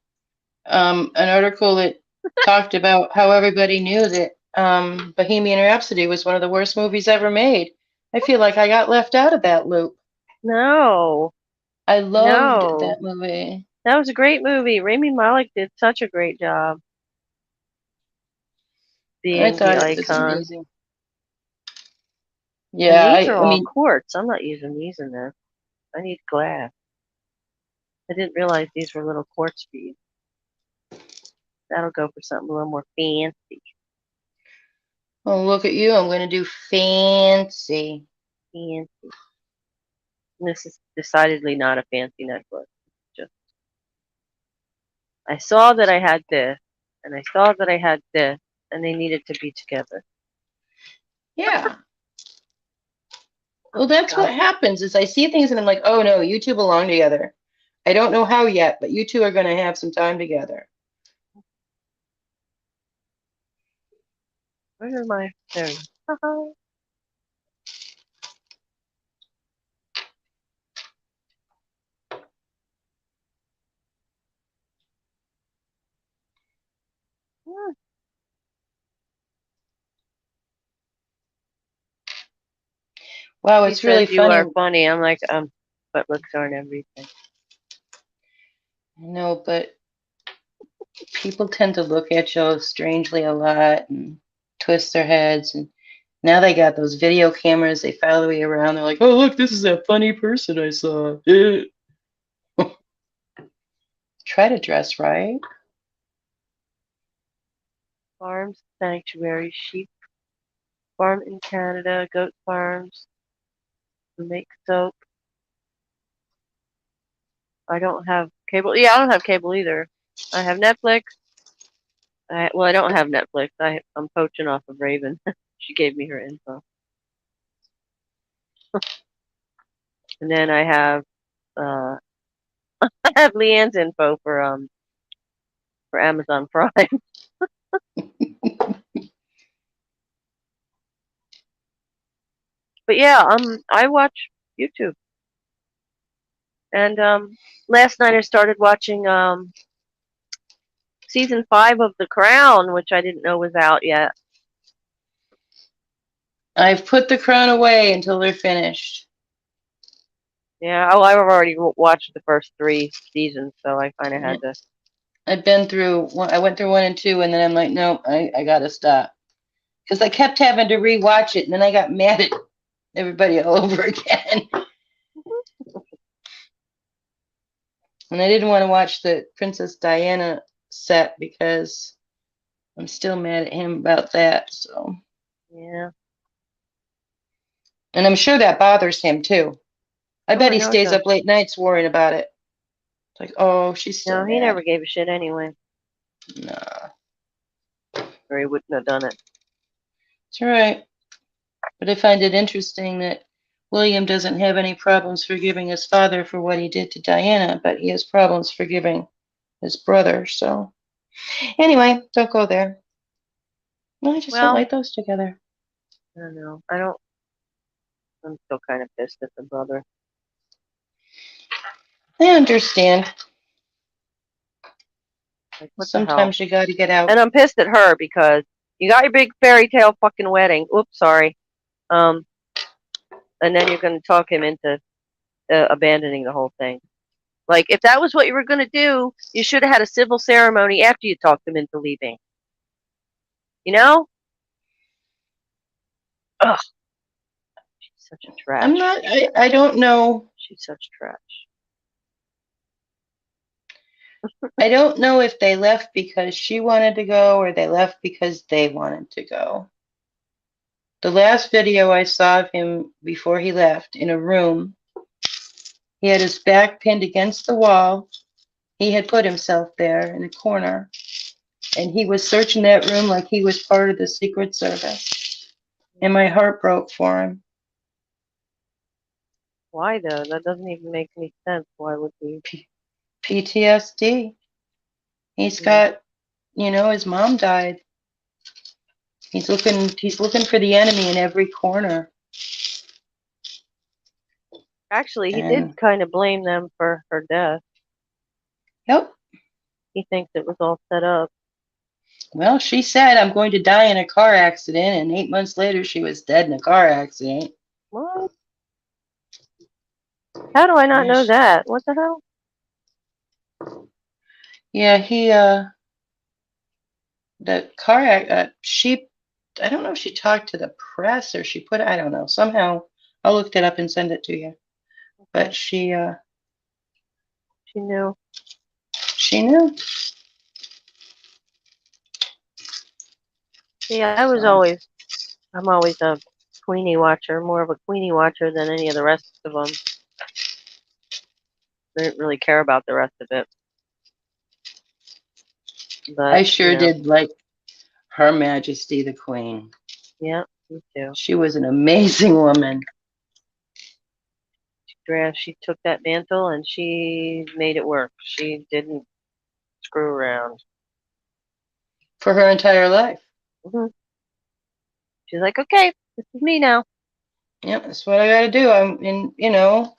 an article that talked about how everybody knew that Bohemian Rhapsody was one of the worst movies ever made. I feel like I got left out of that loop. No, I loved no, that movie. that was a great movie. Rami Malek did such a great job I being the thought it was icon. amazing. And Yeah, these are I all mean, quartz. I'm not using these in this. I need glass. I didn't realize these were little quartz beads. That'll go for something a little more fancy. oh, look at you. I'm going to do fancy. Fancy. And this is decidedly not a fancy necklace. Just I saw that I had this, and I saw that I had this, and they needed to be together. Yeah. Well, that's God, what happens is I see things and I'm like, oh no, you two belong together. I don't know how yet, but you two are going to have some time together. where am I? There. Uh-huh. Wow, He it's really says you funny. are funny. I'm like, but looks aren't everything. No, but people tend to look at you strangely a lot and twist their heads. And now they got those video cameras. They follow you around. They're like, oh, look, this is that funny person I saw. Try to dress right. Farms, sanctuary, sheep farm in Canada, goat farms, who make soap. I don't have cable. Yeah, I don't have cable either. I have Netflix. Well, I don't have Netflix. I'm poaching off of Raven. She gave me her info. And then I have uh I have Leann's info for Amazon Prime. But yeah, I watch YouTube. And last night I started watching season 5 of The Crown, which I didn't know was out yet. I've put The Crown away until they're finished. Yeah, oh, I've already watched the first 3 seasons, so I kind of had to. I've been through one. I went through 1 and 2, and then I'm like, no, I gotta stop because I kept having to rewatch it, and then I got mad at everybody all over again. And I didn't want to watch the Princess Diana set because I'm still mad at him about that. So, Yeah. and I'm sure that bothers him too. I Oh, bet I he know it stays does. up late nights worrying about it. It's like, oh, she's still No, he mad. never gave a shit anyway, Nah, or he wouldn't have done it. it's all right. But I find it interesting that William doesn't have any problems forgiving his father for what he did to Diana, but he has problems forgiving his brother. So, anyway, don't go there. No, I just don't Well, like those together. I don't know. I'm still kind of pissed at the brother. I understand. Like, what the hell? Sometimes you got to get out. And I'm pissed at her because you got your big fairy tale fucking wedding. Oops, sorry. And then you're going to talk him into abandoning the whole thing. Like, if that was what you were going to do, you should have had a civil ceremony after you talked him into leaving. You know? Ugh. She's such a trash. I'm not, I don't know. She's such trash. I don't know if they left because she wanted to go or they left because they wanted to go. The last video I saw of him before he left in a room, he had his back pinned against the wall. He had put himself there in a corner, and he was searching that room like he was part of the Secret Service. And my heart broke for him. Why, though? That doesn't even make any sense. Why would he? PTSD. He's got, his mom died. He's looking for the enemy in every corner. Actually, he did And kind of blame them for her death. yep. He thinks it was all set up. Well, she said, I'm going to die in a car accident, and 8 months later, she was dead in a car accident. What? How do I not know that? What the hell? Yeah, the she, I don't know if she talked to the press or I don't know. Somehow, I'll look that up and send it to you. But She knew. she knew. Yeah, So, I'm always a Queenie watcher, more of a Queenie watcher than any of the rest of them. I didn't really care about the rest of it. But, I sure did like Her Majesty the Queen. Yeah, me too. She was an amazing woman. She took that mantle and she made it work. She didn't screw around. For her entire life. Mm-hmm. She's like, okay, this is me now. Yep, that's what I got to do.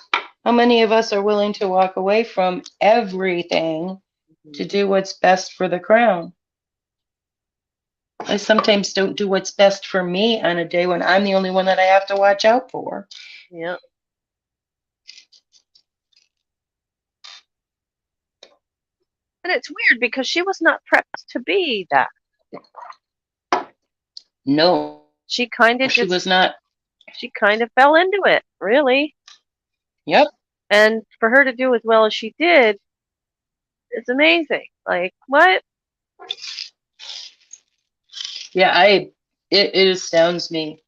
How many of us are willing to walk away from everything to do what's best for the crown? I sometimes don't do what's best for me on a day when I'm the only one that I have to watch out for. Yeah. And it's weird because she was not prepped to be that. No, she kind of she was not. She kind of fell into it, really. Yep. And for her to do as well as she did, it's amazing. Like, what? Yeah, it astounds me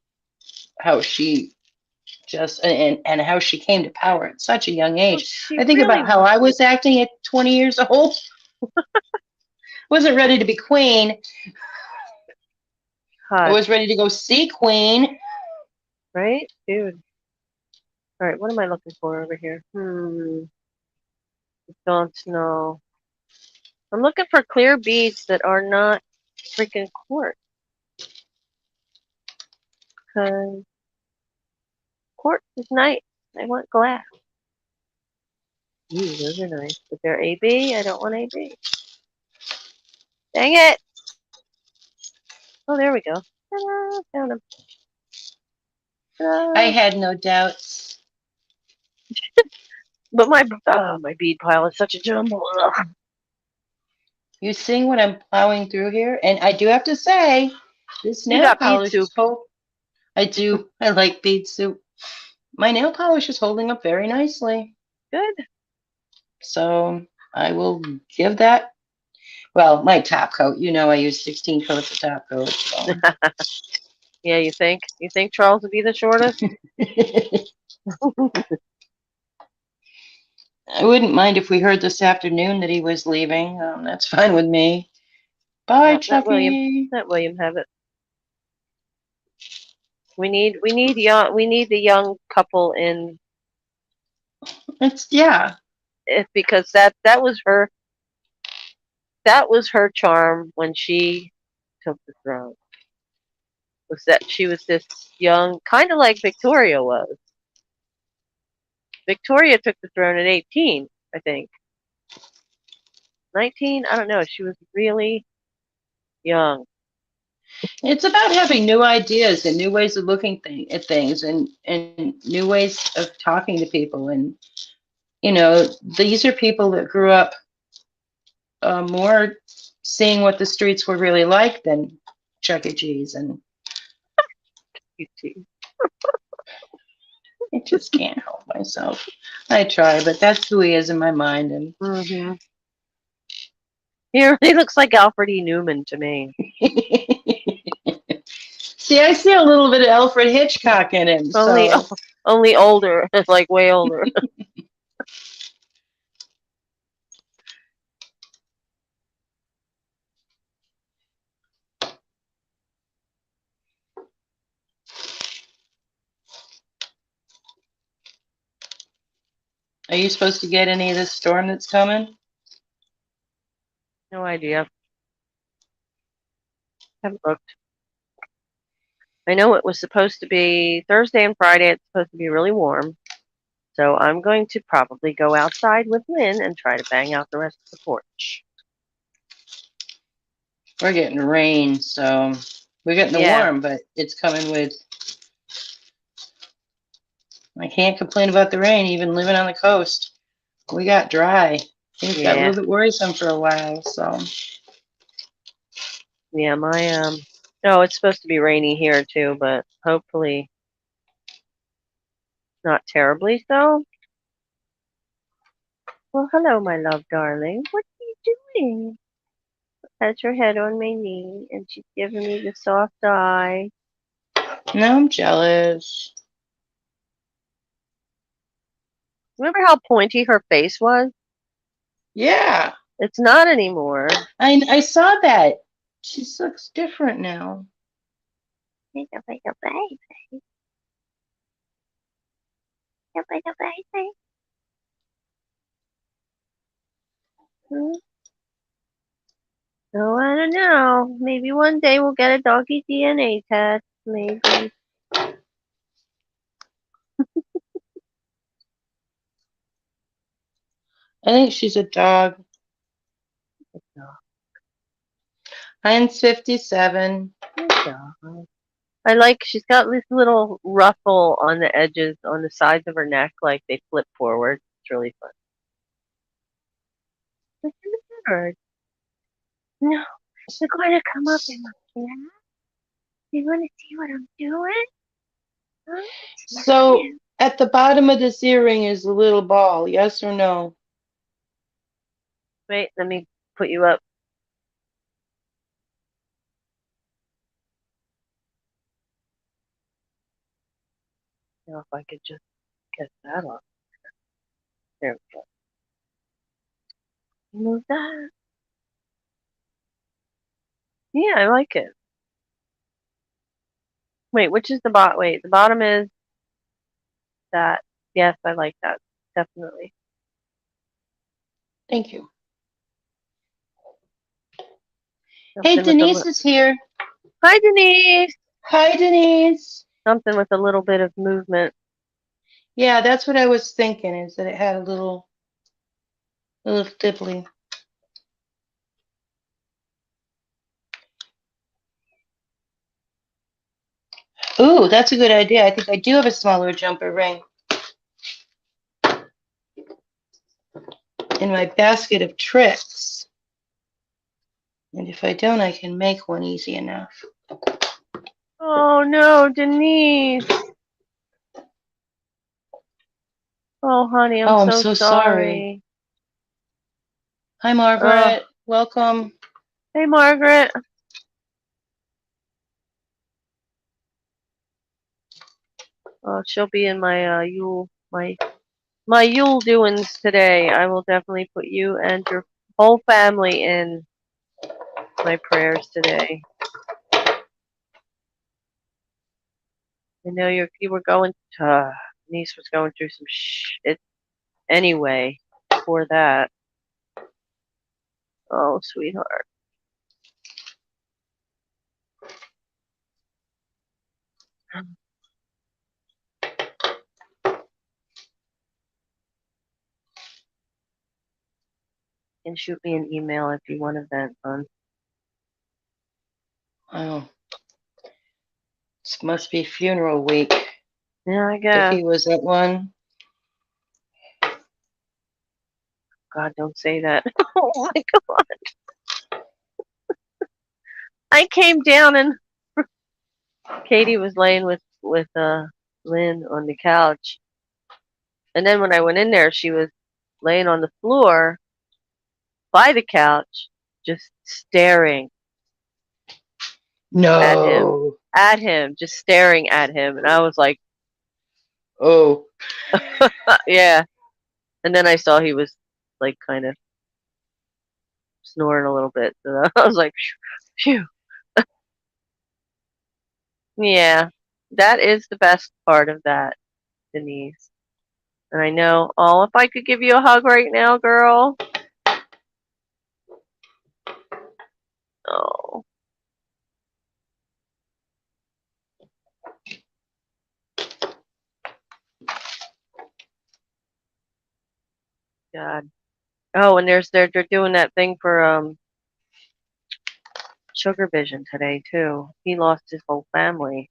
how she just and how she came to power at such a young Well, age. she I think really about how I was acting at 20 years old. Wasn't ready to be queen. I hot, was ready to go see queen. right? Dude. All right, what am I looking for over here? Don't know. I'm looking for clear beads that are not freaking quartz. Because quartz is nice. I want glass. Ooh, those are nice. But they're AB. I don't want AB. Dang it! Oh, there we go. Ta-da, found them. I Ta-da. had no doubts. But my bead pile is such a jumble. Ugh. You seeing what I'm plowing through here? And I do have to say, this You nail got bead polish soup. is I do. I like bead soup. My nail polish is holding up very nicely. Good. So I will give that. Well, my top coat. You know, I use 16 coats of top coat. So. Yeah, you think? You think Charles would be the shortest? I wouldn't mind if we heard this afternoon that he was leaving. That's fine with me. Bye, Yeah, Chucky. let William have it. We need the young couple in It's yeah. it because that was her charm when she took the throne. Was that she was this young, kind of like Victoria was. Victoria took the throne at 18, I think. 19, I don't know. She was really young. It's about having new ideas and new ways of looking at things and new ways of talking to people. And, you know, these are people that grew up more seeing what the streets were really like than Chuck E. Cheese. And You see. I just can't help myself. I try, but that's who he is in my mind. And Mm-hmm. He really looks like Alfred E. Newman to me. see, I see a little bit of Alfred Hitchcock in him. Only, So only older, like way older. are you supposed to get any of this storm that's coming? No idea. Haven't looked. I know it was supposed to be Thursday and Friday. It's supposed to be really warm. So I'm going to probably go outside with Lynn and try to bang out the rest of the porch. We're getting rain, so we're getting the Yeah, warm, but it's coming with. I can't complain about the rain, even living on the coast. We got dry. Things got a yeah, little bit worrisome for a while, so. yeah. No, it's supposed to be rainy here too, but hopefully not terribly so. Well, hello, my love, darling. What are you doing? Has her head on my knee, and she's giving me the soft eye. No, I'm jealous. Remember how pointy her face was? Yeah, It's not anymore. I saw that. She looks different now. Like a baby. Like a baby. So I don't know. Maybe one day we'll get a doggy DNA test. Maybe. I think she's a dog. Mine's 57. Good dog. I like she's got this little ruffle on the edges on the sides of her neck, like they flip forward. It's really fun. Look at the bird. No, you're going to come up in my lap. You want to see what I'm doing? Huh? So at the bottom of this earring is a little ball, yes or no? Wait, let me put you up. Now if I could just get that on. There we go. Move that. Yeah, I like it. Wait, which is the bot? Wait, the bottom is that. Yes, I like that. Definitely. Thank you. Hey, Something with a Denise is here. Hi, Denise. Hi, Denise. Something with a little bit of movement. Yeah, that's what I was thinking, is that it had a little dibbly. Ooh, that's a good idea. I think I do have a smaller jumper ring in my basket of tricks. And if I don't, I can make one easy enough. Oh no, Denise. Oh, honey, I'm Oh, I'm so so sorry. sorry. Hi, Oh, Margaret. Welcome. hey, Margaret. Oh, she'll be in my Yule my Yule doings today. I will definitely put you and your whole family in my prayers today. I know you were going. Niece was going through some shit anyway. For that. Oh, sweetheart. And shoot me an email if you want to vent, hon. Oh, this must be funeral week. Yeah, I If guess. he was at one. God, don't say that. Oh my God. I came down and Katie was laying with Lynn on the couch. And then when I went in there, she was laying on the floor by the couch, just staring at him. No. At him, just staring at him. And I was like, Oh. yeah. And then I saw he was like kind of snoring a little bit. So I was like, phew. Yeah. That is the best part of that, Denise. And I know, oh, if I could give you a hug right now, girl. Oh, God. Oh, and they're doing that thing for Sugar Vision today too. He lost his whole family.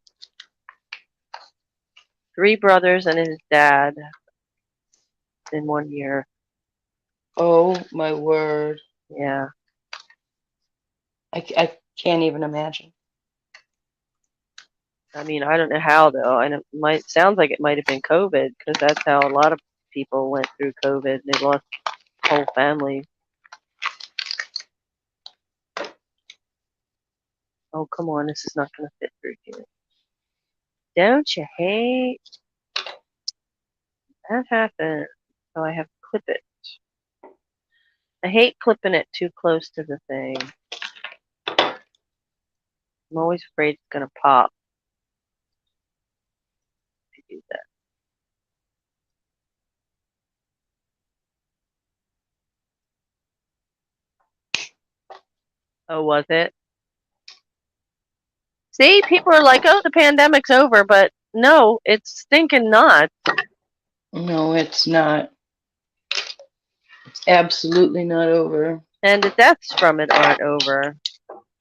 3 brothers and his dad in 1 year. Oh, my word. Yeah. I can't even imagine. I mean, I don't know how though. And it might sounds like it might have been COVID because that's how a lot of people went through COVID. They lost whole families. Oh, come on, this is not going to fit through here. Don't you hate that happens? So I have to clip it. I hate clipping it too close to the thing. I'm always afraid it's going to pop if you do that. Oh, was it? See, people are like, oh, the pandemic's over, but no, it's stinking not. No, it's not. It's absolutely not over. And the deaths from it aren't over,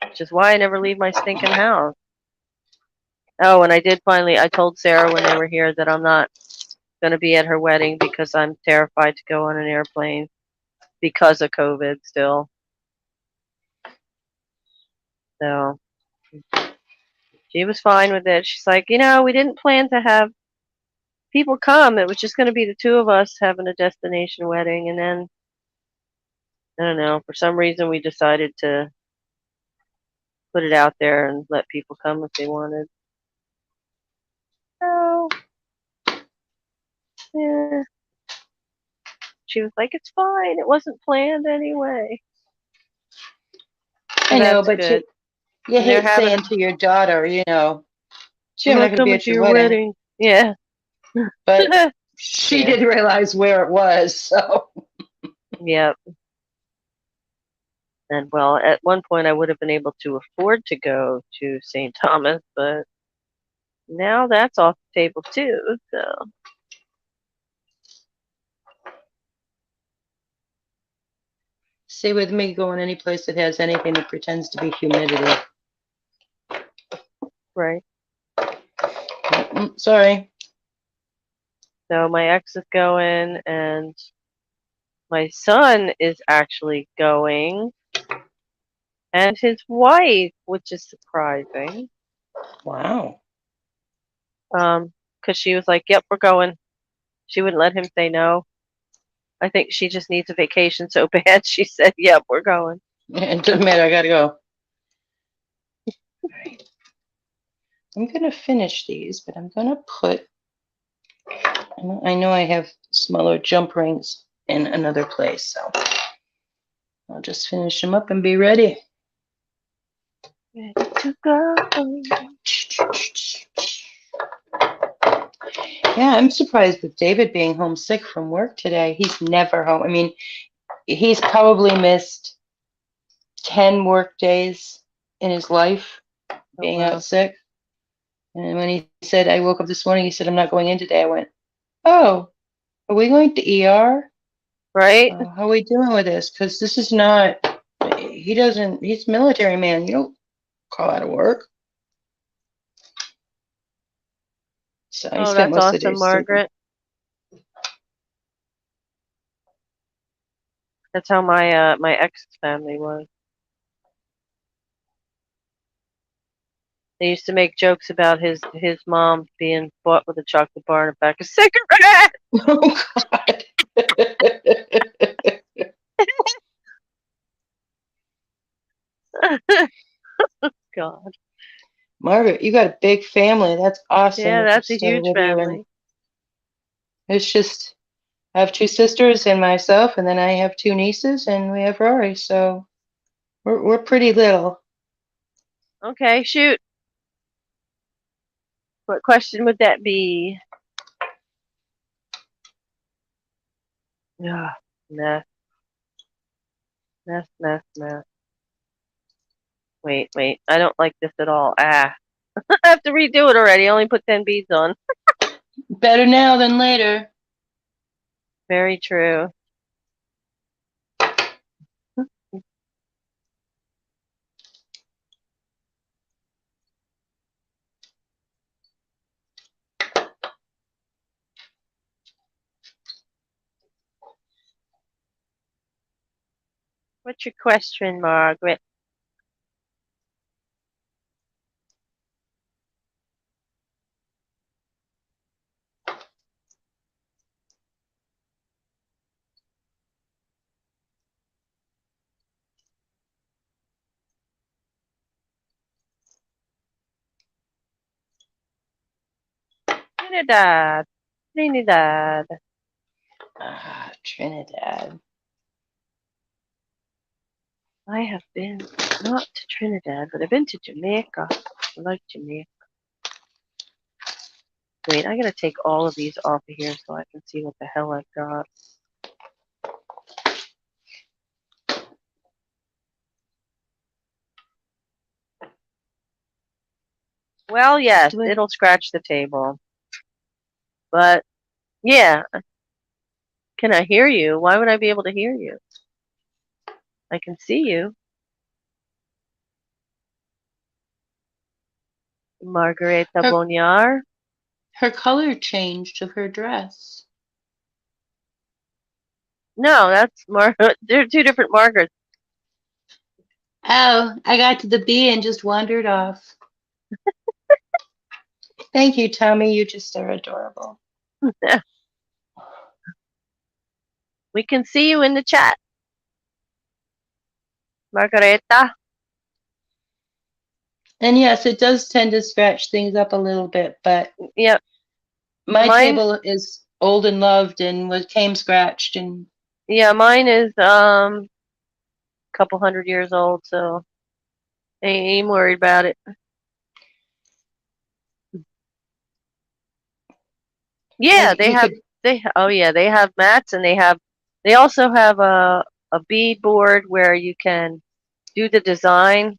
which is why I never leave my stinking house. Oh, and I told Sarah when they were here that I'm not going to be at her wedding because I'm terrified to go on an airplane because of COVID still. So she was fine with it. She's like, we didn't plan to have people come. It was just going to be the two of us having a destination wedding. And then, I don't know, for some reason we decided to put it out there and let people come if they wanted. So, Yeah. She was like, it's fine. It wasn't planned anyway. So I know, that's but you good. you And they're hate having, saying to your daughter, gee, I'm I'm not not going to be coming at to your your wedding. wedding. Yeah. But she Yeah. did realize where it was, so. Yep. And well, at one point I would have been able to afford to go to St. Thomas, but now that's off the table too. So Stay with me going any place that has anything that pretends to be humidity. right. Sorry. So my ex is going, and my son is actually going, and his wife, which is surprising. Wow. Because she was like, "Yep, we're going." She wouldn't let him say no. I think she just needs a vacation so bad. She said, "Yep, we're going." It doesn't matter. I got to go. All right. I'm going to finish these, but I'm going to put, I know I have smaller jump rings in another place, so I'll just finish them up and be ready. Ready to go. Yeah, I'm surprised with David being homesick from work today. He's never home. I mean, he's probably missed 10 work days in his life Oh, being wow. out sick. And when he said, I woke up this morning, he said, I'm not going in today. I went, oh, are we going to ER? Right? How are we doing with this? Because this is not, he's military man. You don't call out of work. So he Oh, spent that's most of the day awesome, sleeping. Margaret. That's how my ex's family was. They used to make jokes about his mom being bought with a chocolate bar and a pack of cigarettes. Oh, God. Margaret, you got a big family. That's awesome Yeah, that they're that's a still huge with you. And family. it's just, I have two sisters and myself, and then I have two nieces, and we have Rory. So we're pretty little. Okay, shoot. What question would that be? Yeah, mess, mess. Wait. I don't like this at all. Ah, I have to redo it already. I only put 10 beads on. Better now than later. Very true. What's your question, Margaret? Trinidad. Trinidad. Trinidad. I have been not to Trinidad, but I've been to Jamaica. I like Jamaica. Wait, I gotta take all of these off of here so I can see what the hell I've got. Well, yes, it'll scratch the table. But, yeah, can I hear you? Why would I be able to hear you? I can see you. Margareta Her, Bonyar. her color changed of her dress. No, that's they're two different Margarets. Oh, I got to the B and just wandered off. Thank you, Tommy. You just are adorable. We can see you in the chat. Margareta. And yes, it does tend to scratch things up a little bit, but Yep. my Mine, table is old and loved and came scratched and Yeah, mine is couple 100 years old, so ain't worried about it. Yeah, you could. oh yeah, they have mats, and they also have a bead board where you can do the design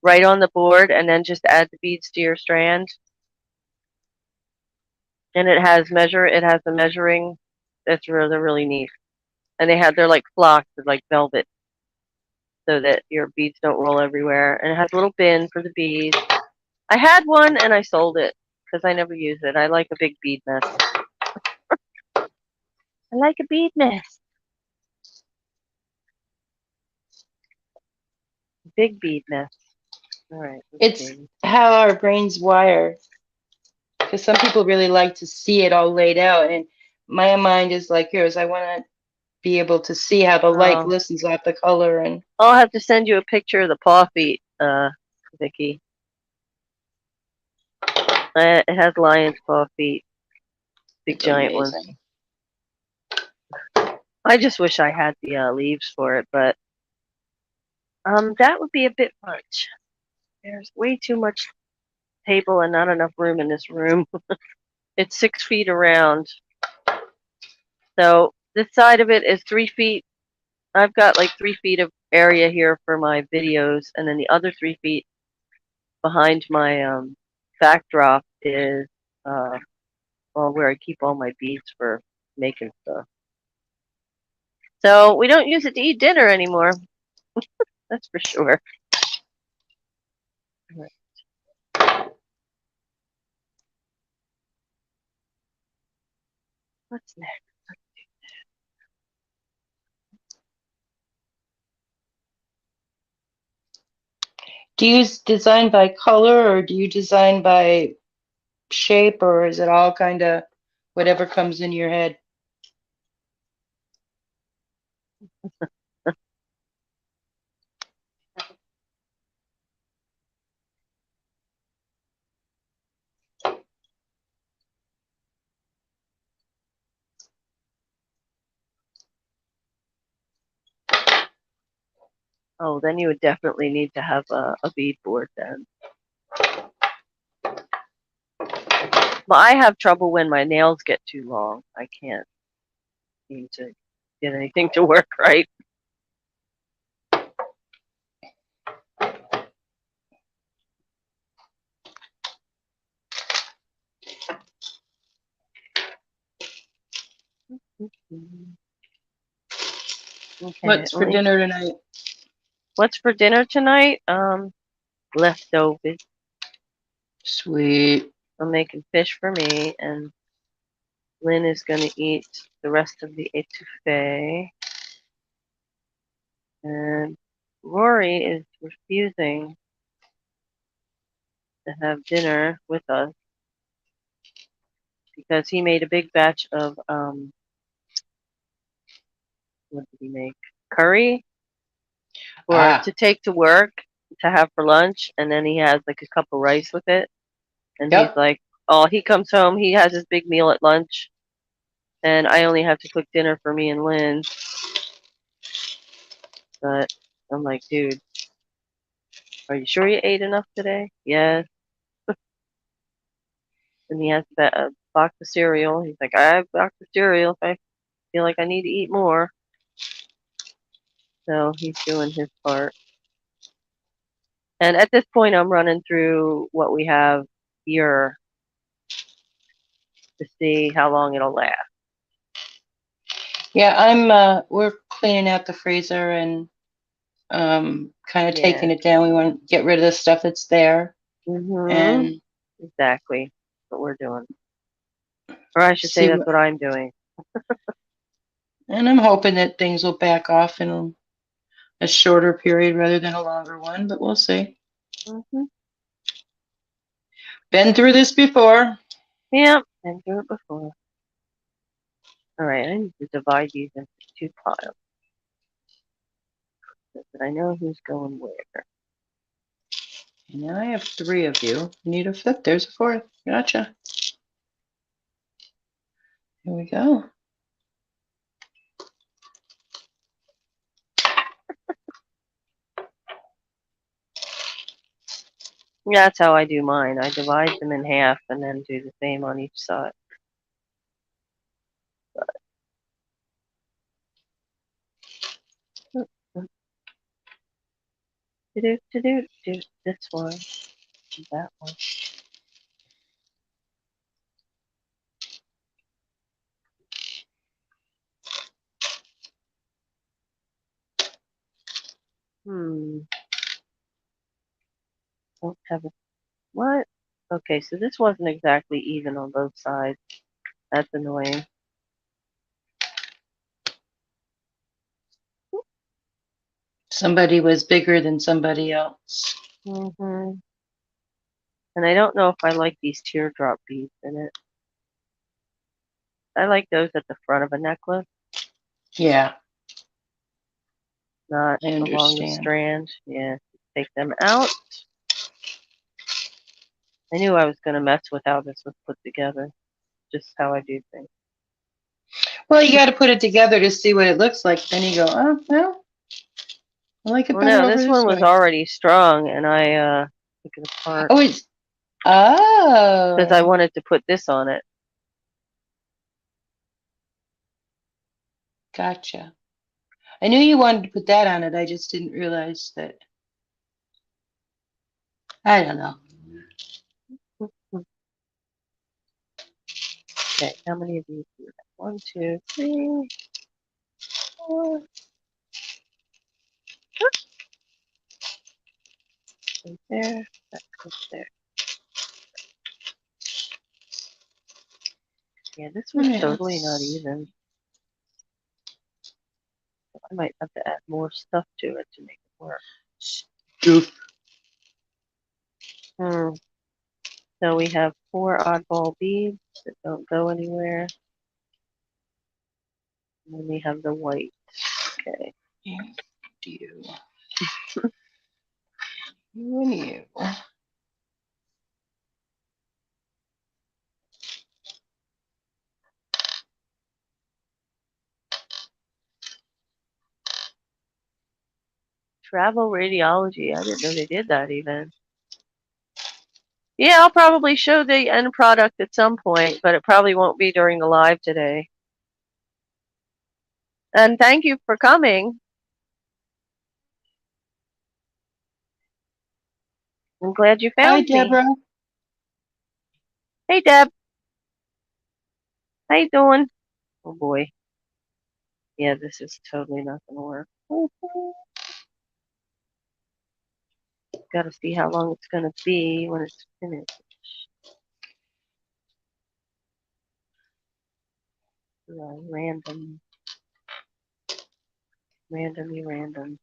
right on the board and then just add the beads to your strand. And it has the measuring. It's really neat. And they're like flocks, they're like velvet, so that your beads don't roll everywhere. And it has a little bin for the beads. I had one and I sold it because I never use it. I like a big bead mess. I like a bead mess. Big bead mess. All right. It's how our brains wire. Because some people really like to see it all laid out, and my mind is like yours. I want to be able to see how the light Oh, glistens off the color. And I'll have to send you a picture of the paw feet, Vicky. It has lion's paw feet, big it's giant ones. amazing. I just wish I had the leaves for it, but that would be a bit much. There's way too much table and not enough room in this room. It's 6 feet around. So this side of it is 3 feet. I've got like 3 feet of area here for my videos, and then the other 3 feet behind my backdrop is where I keep all my beads for making stuff. So we don't use it to eat dinner anymore. That's for sure. What's next? Do you design by color or do you design by shape, or is it all kind of whatever comes in your head? Oh, then you would definitely need to have a bead board then. But I have trouble when my nails get too long. I can't seem to get anything to work right. Okay, What's for dinner tonight? what's for dinner tonight? Leftovers. Sweet. I'm making fish for me, and Lynn is going to eat the rest of the etouffee. And Rory is refusing to have dinner with us because he made a big batch of what did he make? Curry to take to work to have for lunch, and then he has like a cup of rice with it. And he's Yep. like, oh, he comes home, he has his big meal at lunch, and I only have to cook dinner for me and Lynn. But I'm like, dude, are you sure you ate enough today? Yes. And he has that box of cereal. He's like, I have a box of cereal if I feel like I need to eat more. So he's doing his part. And at this point, I'm running through what we have here to see how long it'll last. Yeah, we're cleaning out the freezer and kind of taking it down. We want to get rid of the stuff that's there. And exactly what we're doing. Or I should say that's what I'm doing. And I'm hoping that things will back off in a shorter period rather than a longer one, but we'll see. Been through this before. Yep, been through it before. All right, I need to divide these into 2 piles so that I know who's going where. And now I have 3 of you. Need a 5th. There's a 4th. Gotcha. Here we go. Yeah, that's how I do mine. I divide them in half and then do the same on each side. Do this one, that one. Don't have a what? Okay, so this wasn't exactly even on both sides. That's annoying. Somebody was bigger than somebody else. And I don't know if I like these teardrop beads in it. I like those at the front of a necklace, Yeah, not I along the understand. strand. Yeah, take them out. I knew I was going to mess with how this was put together. Just how I do things. Well, you got to put it together to see what it looks like. Then you go, oh, well, I like it Well, better no, over this one this was way. already strung, and I took it apart Oh, it's, because I oh, wanted to put this on it. gotcha. I knew you wanted to put that on it. I just didn't realize that. I don't know. Okay, how many of these do we have? 1, 2, 3, 4. Right there. That goes there. Yeah, this was Yeah, totally not even. I might have to add more stuff to it to make it work. Doof. So we have 4 oddball beads that don't go anywhere. And then we have the white. Okay. You. You and you. Travel radiology. I didn't know they did that even. Yeah, I'll probably show the end product at some point, but it probably won't be during the live today. And thank you for coming. I'm glad you Hi, found me. Deborah. Hey, Deb. How you doing? Oh, boy. Yeah, this is totally not going to work. Got to see how long it's going to be when it's finished. Random. Randomly random.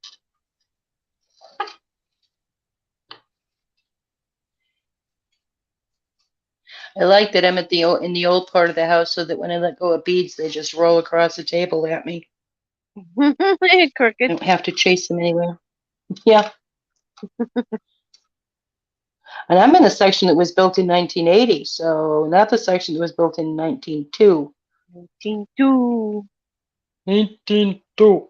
I like that I'm at in the old part of the house so that when I let go of beads, they just roll across the table at me. I Crooked. don't have to chase them anywhere. Yeah. And I'm in the section that was built in 1980, so not the section that was built in 1902. 19.2. 1902.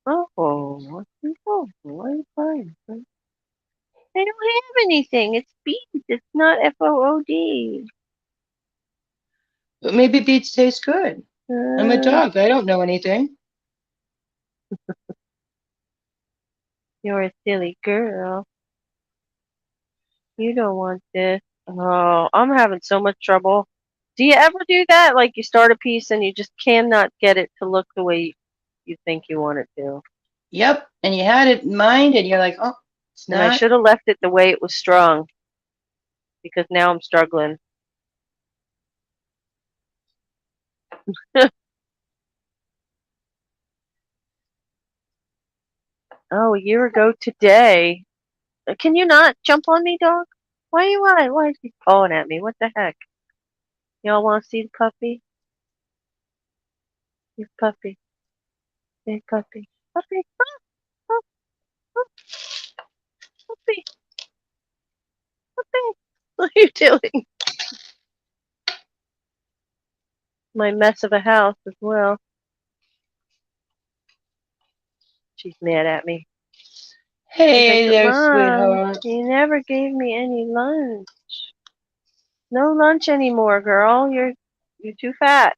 Oh, what's this? Oh, what are you buying? I don't have anything. It's beads. It's not FOOD. But maybe beads taste good. I'm a dog. I don't know anything. You're a silly girl. You don't want this. Oh, I'm having so much trouble. Do you ever do that? Like you start a piece and you just cannot get it to look the way you think you want it to. Yep. And you had it in mind, and you're like, oh, it's And I not. should have left it the way it was strung because now I'm struggling. Oh, a year ago today. Can you not jump on me, dog? Why is he pawing at me? What the heck? Y'all want to see the puppy? Here's puppy. Big puppy. Puppy. Oh, oh, puppy. What are you doing? My mess of a house as well. She's mad at me. She's like, Hey there, Mom, sweetheart. you never gave me any lunch. No lunch anymore, girl. You're too fat.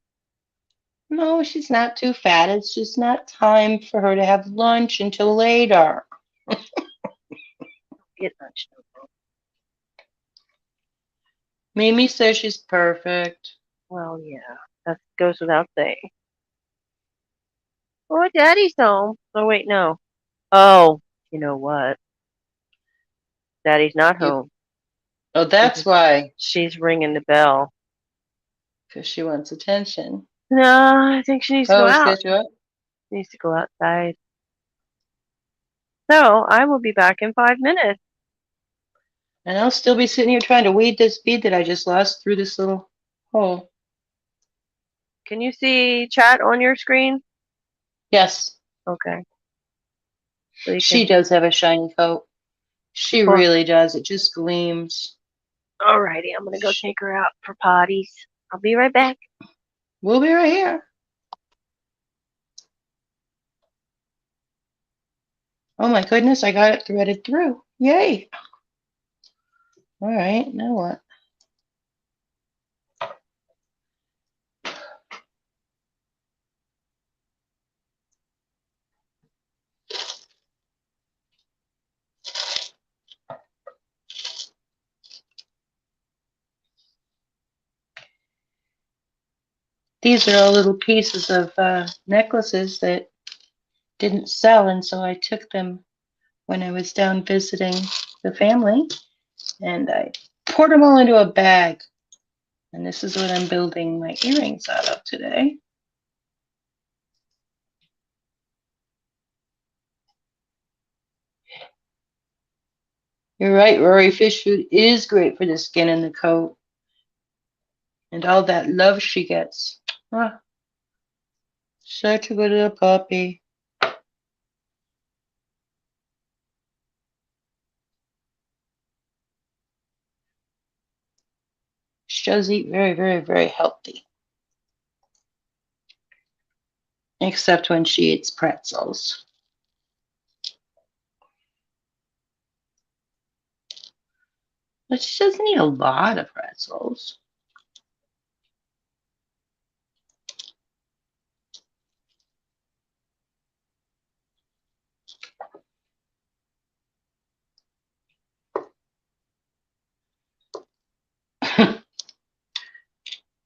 No, she's not too fat. It's just not time for her to have lunch until later. Get lunch. No more. Mimi says she's perfect. Well, yeah, that goes without saying. Oh, Daddy's home. Oh, wait, no. Oh, you know what? Daddy's not You, home. oh, that's why. She's ringing the bell. Because she wants attention. No, I think she needs to go Oh, out. she what? She needs to go outside. So I will be back in 5 minutes. And I'll still be sitting here trying to weed this bead that I just lost through this little hole. Can you see chat on your screen? Yes, Okay. So you she can. does have a shiny coat. She Well, really does. It just gleams. alrighty, I'm gonna go take her out for potties. I'll be right back. We'll be right here. Oh my goodness, I got it threaded through. Yay. All right, now what? These are all little pieces of necklaces that didn't sell, and so I took them when I was down visiting the family, and I poured them all into a bag. And this is what I'm building my earrings out of today. You're right, Rory. Fish food is great for the skin and the coat, and all that love she gets. Ah, such a good little puppy. She does eat very, very, very healthy. Except when she eats pretzels. But she doesn't eat a lot of pretzels.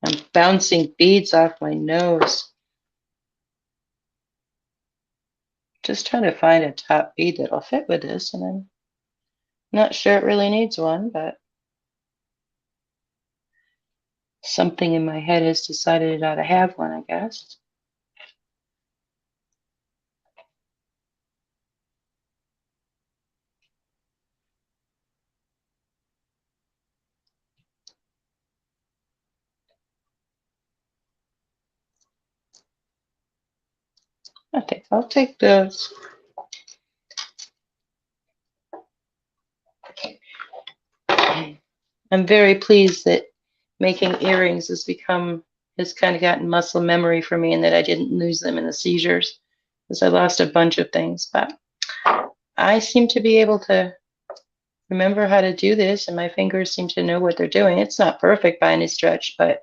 I'm bouncing beads off my nose. Just trying to find a top bead that'll fit with this, and I'm not sure it really needs one, but something in my head has decided it ought to have one, I guess. I think I'll take those. I'm very pleased that making earrings has kind of gotten muscle memory for me, and that I didn't lose them in the seizures, because I lost a bunch of things. But I seem to be able to remember how to do this, and my fingers seem to know what they're doing. It's not perfect by any stretch, but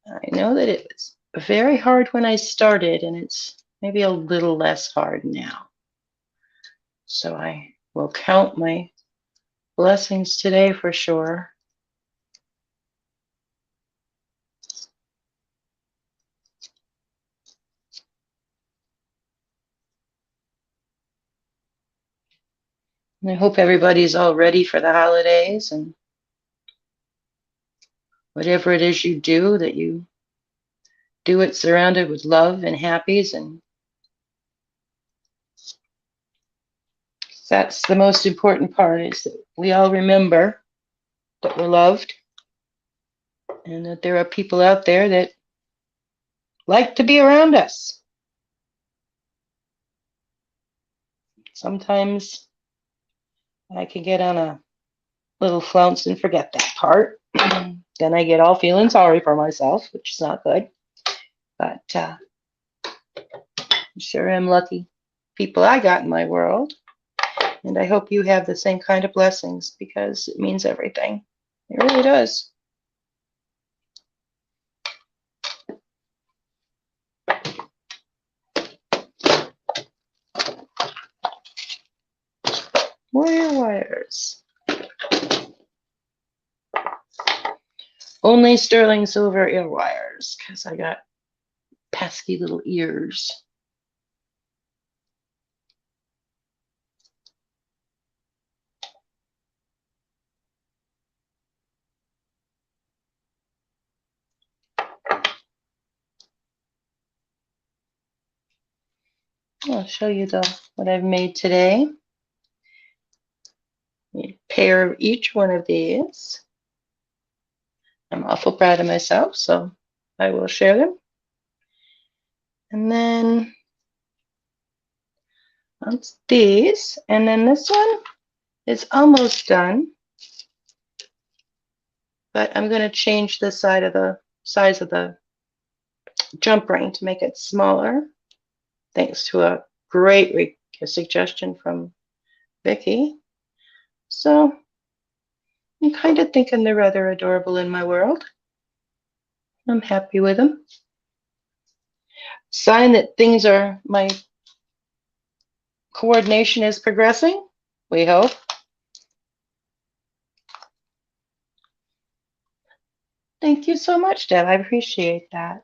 I know that it was very hard when I started, and it's maybe a little less hard now. So I will count my blessings today for sure. And I hope everybody's all ready for the holidays, and whatever it is you do, that you do it surrounded with love and happies, and that's the most important part, is that we all remember that we're loved, and that there are people out there that like to be around us. Sometimes I can get on a little flounce and forget that part. Then I get all feeling sorry for myself, which is not good. But I sure am lucky people I got in my world. And I hope you have the same kind of blessings because it means everything. It really does. More wires. Only sterling silver ear wires because I got pesky little ears. I'll show you what I've made today. A pair of each one of these. I'm awful proud of myself, so I will share them. And then that's these. And then this one is almost done. But I'm going to change the size of the jump ring to make it smaller, thanks to a great suggestion from Vicky. So I'm kind of thinking they're rather adorable in my world. I'm happy with them. Sign that my coordination is progressing, we hope. Thank you so much, Deb. I appreciate that.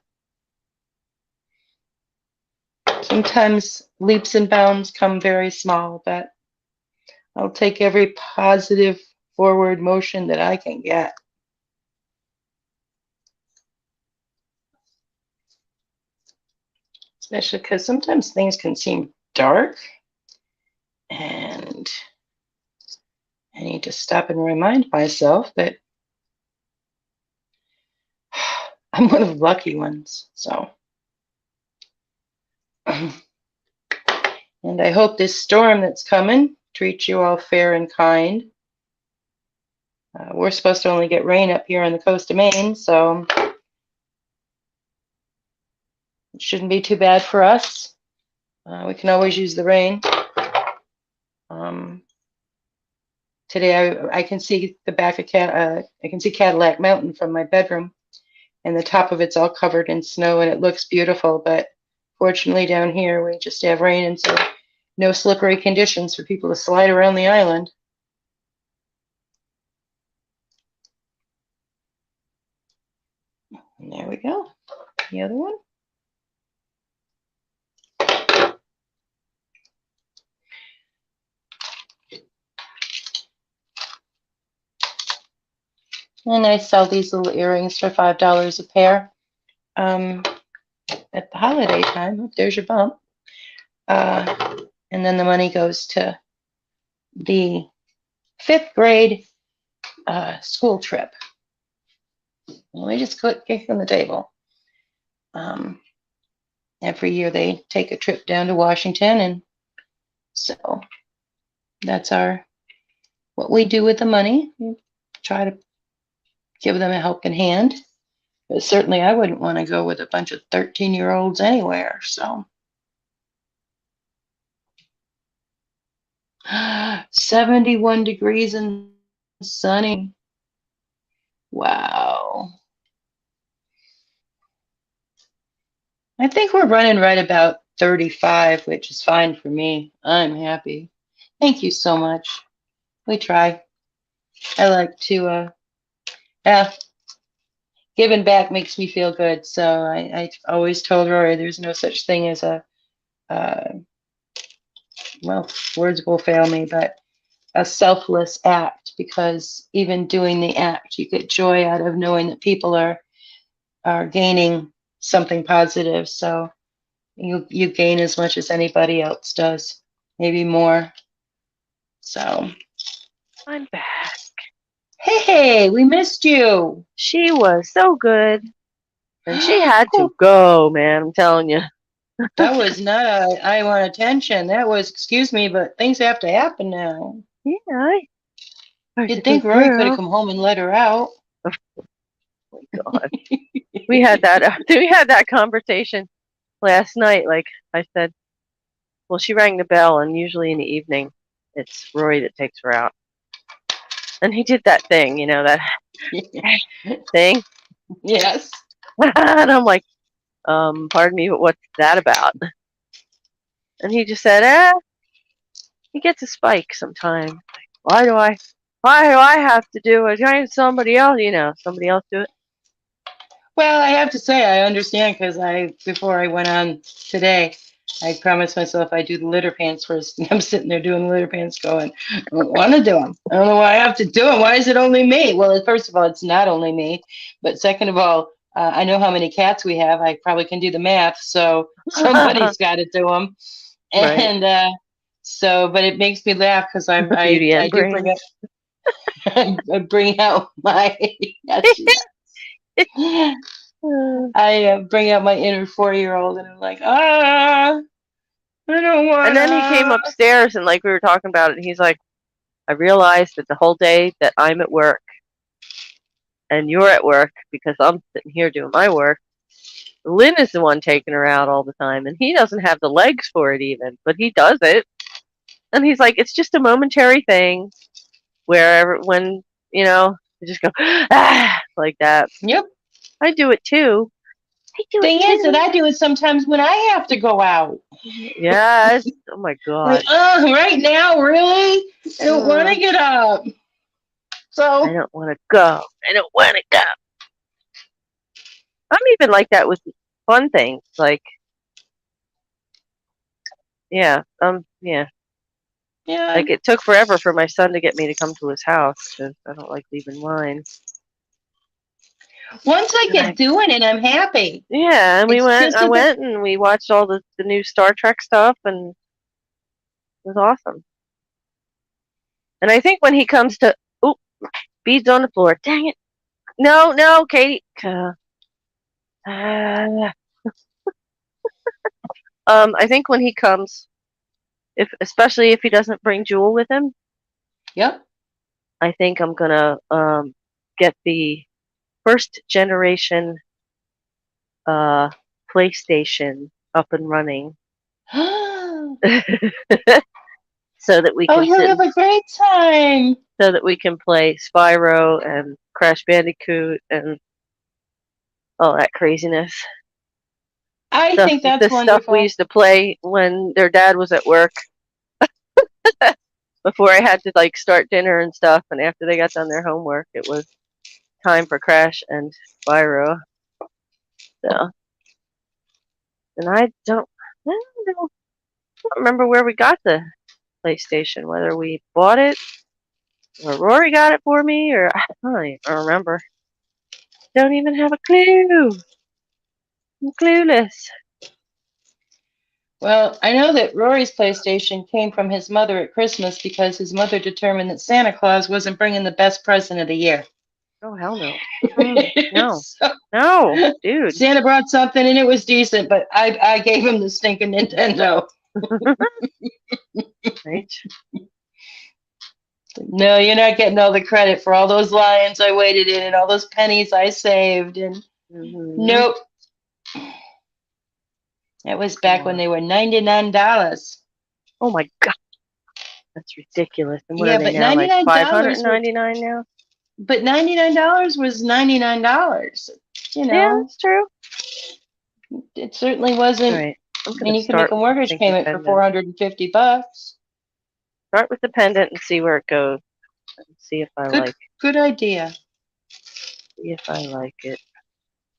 Sometimes leaps and bounds come very small, but I'll take every positive forward motion that I can get. Especially because sometimes things can seem dark, and I need to stop and remind myself that I'm one of the lucky ones. So, and I hope this storm that's coming treats you all fair and kind. We're supposed to only get rain up here on the coast of Maine, so it shouldn't be too bad for us. We can always use the rain. Today I can see the back of I can see Cadillac Mountain from my bedroom, and the top of it's all covered in snow, and it looks beautiful. But fortunately, down here we just have rain, and so no slippery conditions for people to slide around the island. And there we go. The other one. And I sell these little earrings for $5 a pair. At the holiday time, oh, there's your bump. And then the money goes to the 5th grade school trip. Let me just kick on the table. Every year they take a trip down to Washington, and so that's what we do with the money. We try to give them a helping hand. But certainly I wouldn't want to go with a bunch of 13-year-olds anywhere. So 71 degrees and sunny. Wow. I think we're running right about 35, which is fine for me. I'm happy. Thank you so much. We try. I like to, giving back makes me feel good. So I always told Rory there's no such thing as well, words will fail me, but a selfless act, because even doing the act, you get joy out of knowing that people are gaining something positive. So you gain as much as anybody else does, maybe more. So I'm back. Hey, we missed you. She was so good. And she had to go, man. I'm telling you. That was not I want attention. That was, excuse me, but things have to happen now. Yeah, Where's a You'd think good Rory could have girl? come home and let her out. Oh my God. We had that we had that conversation last night. Like I said, well, she rang the bell, and usually in the evening, it's Rory that takes her out. And he did that thing, that thing. Yes. And I'm like, pardon me, but what's that about? And he just said, he gets a spike sometimes. Why do I have to do it? Can't somebody else, somebody else do it? Well, I have to say, I understand because before I went on today, I promised myself I'd do the litter pants first. I'm sitting there doing the litter pants going, I don't want to do them. I don't know why I have to do them. Why is it only me? Well, first of all, it's not only me. But second of all, I know how many cats we have. I probably can do the math. So somebody's got to do them. Right. And but it makes me laugh because Beauty I and do bring brains. up, I bring out my, yes, I bring out my inner 4-year-old and I'm like, I don't And then he came wanna. upstairs and like we were talking about it, and he's like, I realized that the whole day that I'm at work and you're at work because I'm sitting here doing my work, Lynn is the one taking her out all the time, and he doesn't have the legs for it even, but he does it. And he's like, it's just a momentary thing where when, you just go, like that. Yep. I do it too. I do it Thing is that too. I do it sometimes when I have to go out. Yes. Oh my Like, God. right now, really? I don't want Uh, to get up. I So, don't want to go. I don't want to go. I'm even like that with fun things. Like, yeah. yeah. Like it took forever for my son to get me to come to his house because I don't like leaving mine. Once I And get doing it, I'm happy. yeah, and we It's went. just I that the, went and we watched all the new Star Trek stuff, and it was awesome. And I think when he comes to, oh, beads on the floor. Dang it! No, no, Katie. I think when he comes, especially if he doesn't bring Jewel with him, yep. I think I'm gonna get the first generation uh PlayStation up and running, Oh, so that we can he'll have a great time. play Spyro and Crash Bandicoot and all that craziness. I Stuff think that's the stuff we wonderful. used to play when their dad was at work before I had to like start dinner and stuff, and after they got done their homework, it was time for Crash and Spyro. So, and I don't remember where we got the PlayStation, whether we bought it or Rory got it for me, or I don't even remember. Don't even have a clue. I'm clueless. Well, I know that Rory's PlayStation came from his mother at Christmas because his mother determined that Santa Claus wasn't bringing the best present of the year. Oh hell no. Oh no. So No, dude. Santa brought something and it was decent, but I gave him the stinking Nintendo. Right? No, you're not getting all the credit for all those lions I waited in and all those pennies I saved. And Mm-hmm. nope, that was Come back when on. they were $99. Oh my god, that's ridiculous. And what are Yeah, they but now? Like $99 were, $599 now? but $99 was $99. You Yeah, know, that's true. it certainly All wasn't. right. I'm And gonna you can make start a with the mortgage stinking payment for pendant. $450. Start with the pendant and see where it goes. And see if I Good, like good idea. it.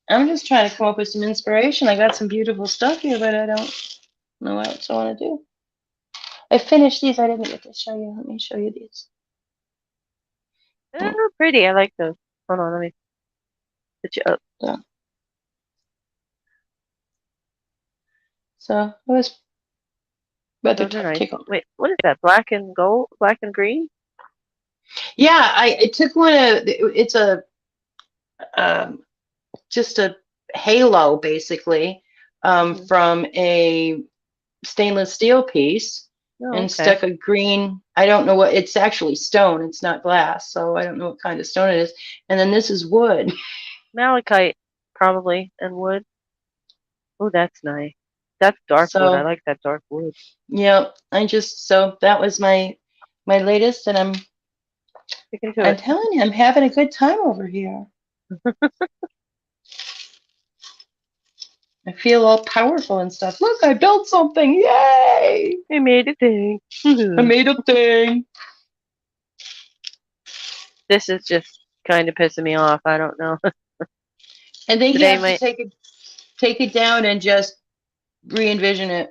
I'm just trying to come up with some inspiration. I got some beautiful stuff here, but I don't know what else I want to do. I finished these. I didn't get to show you. Let me show you these. Oh, pretty. I like those. Hold on, let me put you up. So, so I was about to Those are nice. take over. Wait, what is that? Black and gold? Black and green? Yeah, I took one of. It's a um, just a halo basically Mm-hmm. from a stainless steel piece, Oh, and okay. stuck a green, I don't know what, it's actually stone, it's not glass, so I don't know what kind of stone it is. And then this is wood. Malachite, probably, and wood. Oh, that's nice. That's dark wood. I So, like that dark wood. yeah, so that was my latest, and Sticking to I'm it. telling you, I'm having a good time over here. I feel all powerful and stuff. Look, I built something. Yay! I made a thing. I made a thing. This is just kind of pissing me off. I don't know. I think you Today have to might. take it down and just re-envision it.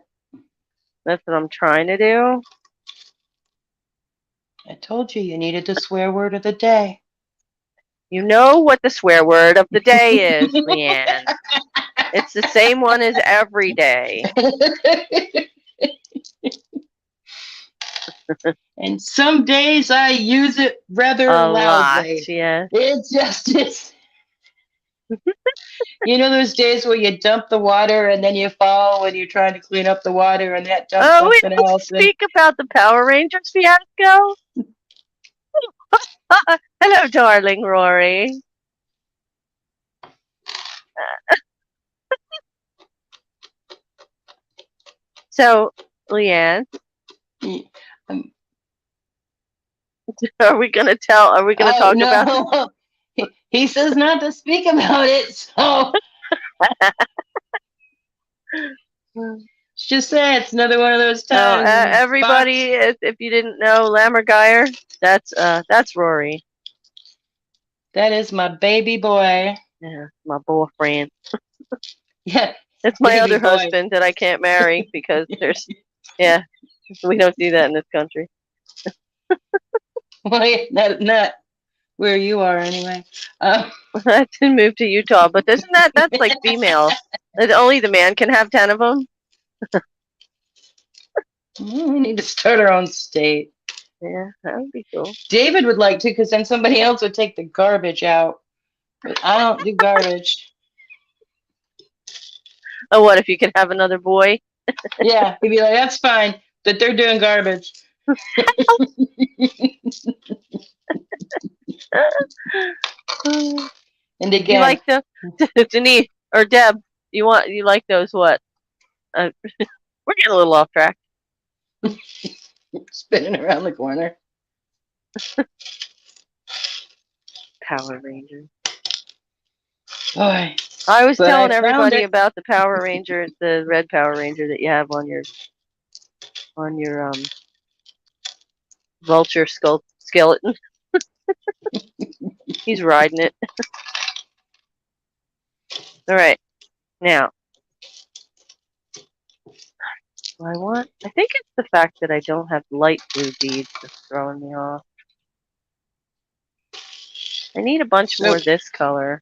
That's what I'm trying to do. I told you needed the swear word of the day. You know what the swear word of the day is, Leanne. It's the same one as every day. And some days I use it rather A lot, loudly. yeah. It just is. You know those days where you dump the water and then you fall when you're trying to clean up the water and that dumps Oh, we something don't else and speak about the Power Rangers fiasco. Hello, darling Rory. So, Leanne, um, are we gonna tell? Are we gonna oh talk about? no. He says not to speak about it, so just say it's another one of those Oh, times when the everybody, fox. if you didn't know, Lammergeier, that's Rory. That is my baby boy. Yeah, my boyfriend. Yeah, It's my baby other boy. husband that I can't marry because yeah, we don't do that in this country. Well, yeah, not where you are anyway. I didn't move to Utah, but isn't that's like female? That only the man can have 10 of them. We need to start our own state. Yeah, that would be cool. David would like to, because then somebody else would take the garbage out. But I don't do garbage. Oh, what if you could have another boy? Yeah, he'd be like, that's fine, but they're doing garbage. And You again, like the Denise or Deb? You like those what? We're getting a little off track. spinning around the corner. Power Rangers. Boy, I was but I telling found everybody it. about the Power Ranger, the red Power Ranger that you have on your vulture skeleton. He's riding it. All right, now I think it's the fact that I don't have light blue beads that's throwing me off. I need a bunch more So, of this color.